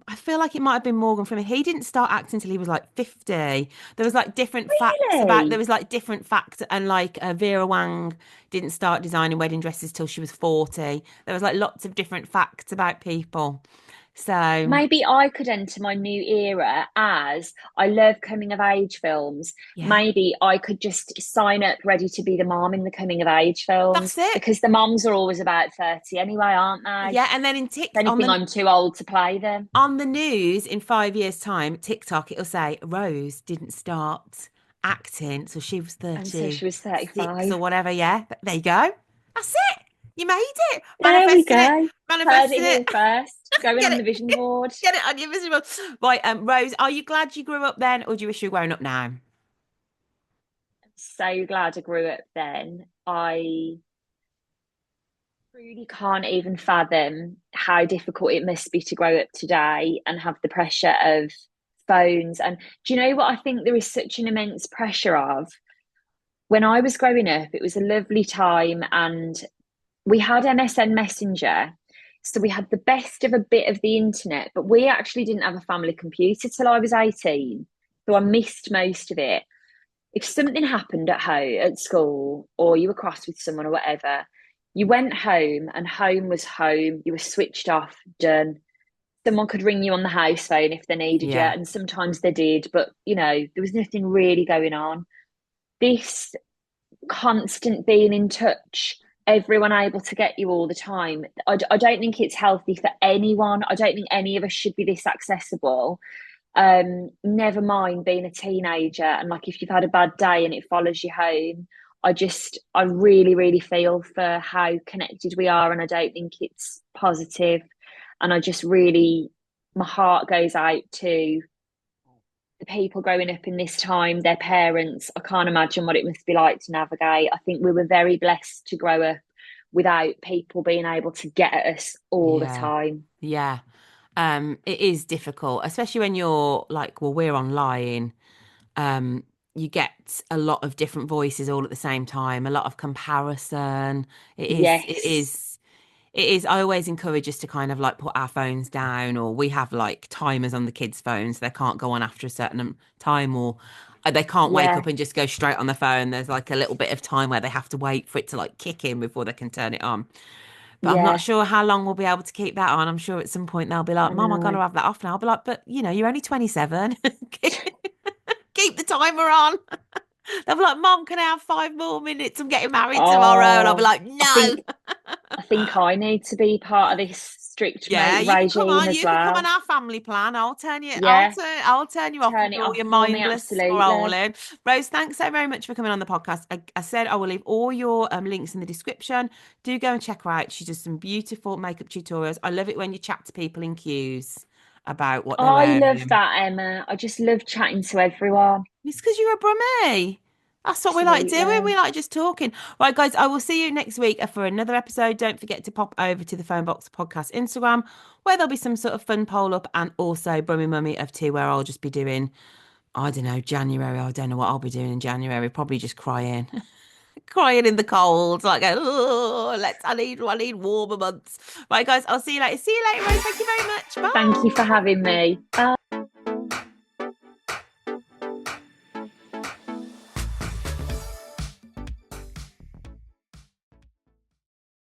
Speaker 1: I feel like it might have been Morgan Freeman. He didn't start acting until he was like 50. There was like different facts about. There
Speaker 2: Really?
Speaker 1: was like different facts, and like Vera Wang didn't start designing wedding dresses till she was 40. There was like lots of different facts about people. So
Speaker 2: Maybe I could enter my new era as I love coming of age films.
Speaker 1: yeah,
Speaker 2: Maybe I could just sign up ready to be the mom in the coming of age films
Speaker 1: that's it.
Speaker 2: because the moms are always about 30 anyway, aren't they?
Speaker 1: Yeah, and then
Speaker 2: If anything, I'm too old to play them
Speaker 1: on the news in 5 years' time, TikTok, it'll say Rose didn't start acting, so she was
Speaker 2: until she was
Speaker 1: 36 or
Speaker 2: 35.
Speaker 1: whatever. Yeah, there you go. That's it. You made it.
Speaker 2: There we
Speaker 1: Manifested it.
Speaker 2: go. Heard
Speaker 1: Manifested
Speaker 2: it here
Speaker 1: it.
Speaker 2: first. Going
Speaker 1: Get
Speaker 2: on the
Speaker 1: it.
Speaker 2: vision board.
Speaker 1: Get it on your visible. Right, Rose, are you glad you grew up then, or do you wish you were grown up now?
Speaker 2: So glad I grew up then. I really can't even fathom how difficult it must be to grow up today and have the pressure of phones. And do you know what I think there is such an immense pressure of? When I was growing up, it was a lovely time and we had MSN Messenger. So we had the best of a bit of the internet, but we actually didn't have a family computer till I was 18. So I missed most of it. if something happened at home, at school, or you were cross with someone or whatever, you went home and home was home. You were switched off, done. Someone could ring you on the house phone if they needed you,
Speaker 1: Yeah,
Speaker 2: and sometimes they did, but there was nothing really going on. This constant being in touch, everyone able to get you all the time. I don't think it's healthy for anyone. I don't think any of us should be this accessible. Never mind being a teenager and like if you've had a bad day and it follows you home. I really, really feel for how connected we are, and I don't think it's positive. And I just really, my heart goes out to the people growing up in this time, their parents. I can't imagine what it must be like to navigate. I think we were very blessed to grow up without people being able to get at us all the
Speaker 1: yeah,
Speaker 2: time.
Speaker 1: yeah. It is difficult, especially when you're like, well, we're online. Um, you get a lot of different voices all at the same time, a lot of comparison. It
Speaker 2: Yes.
Speaker 1: is. It is. I always encourage us to kind of like put our phones down, or we have like timers on the kids' phones. They can't go on after a certain time, or they can't wake
Speaker 2: Yeah.
Speaker 1: up and just go straight on the phone. There's like a little bit of time where they have to wait for it to like kick in before they can turn it on. But I'm not
Speaker 2: Yeah.
Speaker 1: sure how long we'll be able to keep that on. I'm sure at some point they'll be like,
Speaker 2: I
Speaker 1: Mom, I got to
Speaker 2: know.
Speaker 1: have that off now. I'll be like, but you're only 27. Keep the timer on. They'll be like, Mom, can I have 5 more minutes? I'm getting married tomorrow. And I'll be
Speaker 2: Oh,
Speaker 1: like,
Speaker 2: I
Speaker 1: no.
Speaker 2: think I think I need to be part of this strict
Speaker 1: Yeah, you can come
Speaker 2: regime
Speaker 1: on.
Speaker 2: as
Speaker 1: You can come on
Speaker 2: well.
Speaker 1: our family plan. I'll turn you.
Speaker 2: Yeah,
Speaker 1: I'll turn you off and
Speaker 2: turn it
Speaker 1: do all
Speaker 2: off
Speaker 1: your
Speaker 2: for me,
Speaker 1: mindless
Speaker 2: absolutely.
Speaker 1: scrolling. Rose, thanks so very much for coming on the podcast. I said I will leave all your links in the description. Do go and check her out. She does some beautiful makeup tutorials. I love it when you chat to people in queues about what they're
Speaker 2: I love
Speaker 1: wearing.
Speaker 2: that, Emma. I just love chatting to everyone.
Speaker 1: It's because you're a Brummie. That's what we like doing.
Speaker 2: Absolutely.
Speaker 1: We like just talking. Right, guys, I will see you next week for another episode. Don't forget to pop over to the Phonebox Podcast Instagram, where there'll be some sort of fun poll up, and also Brummie Mummy of Two, where I'll just be doing, I don't know, January. I don't know what I'll be doing in January. Probably just crying. Crying in the cold. Like, oh, I need warmer months. Right, guys, I'll see you later. See you later, Rose. Thank you very much.
Speaker 2: Thank you for
Speaker 1: Bye.
Speaker 2: having me. Bye.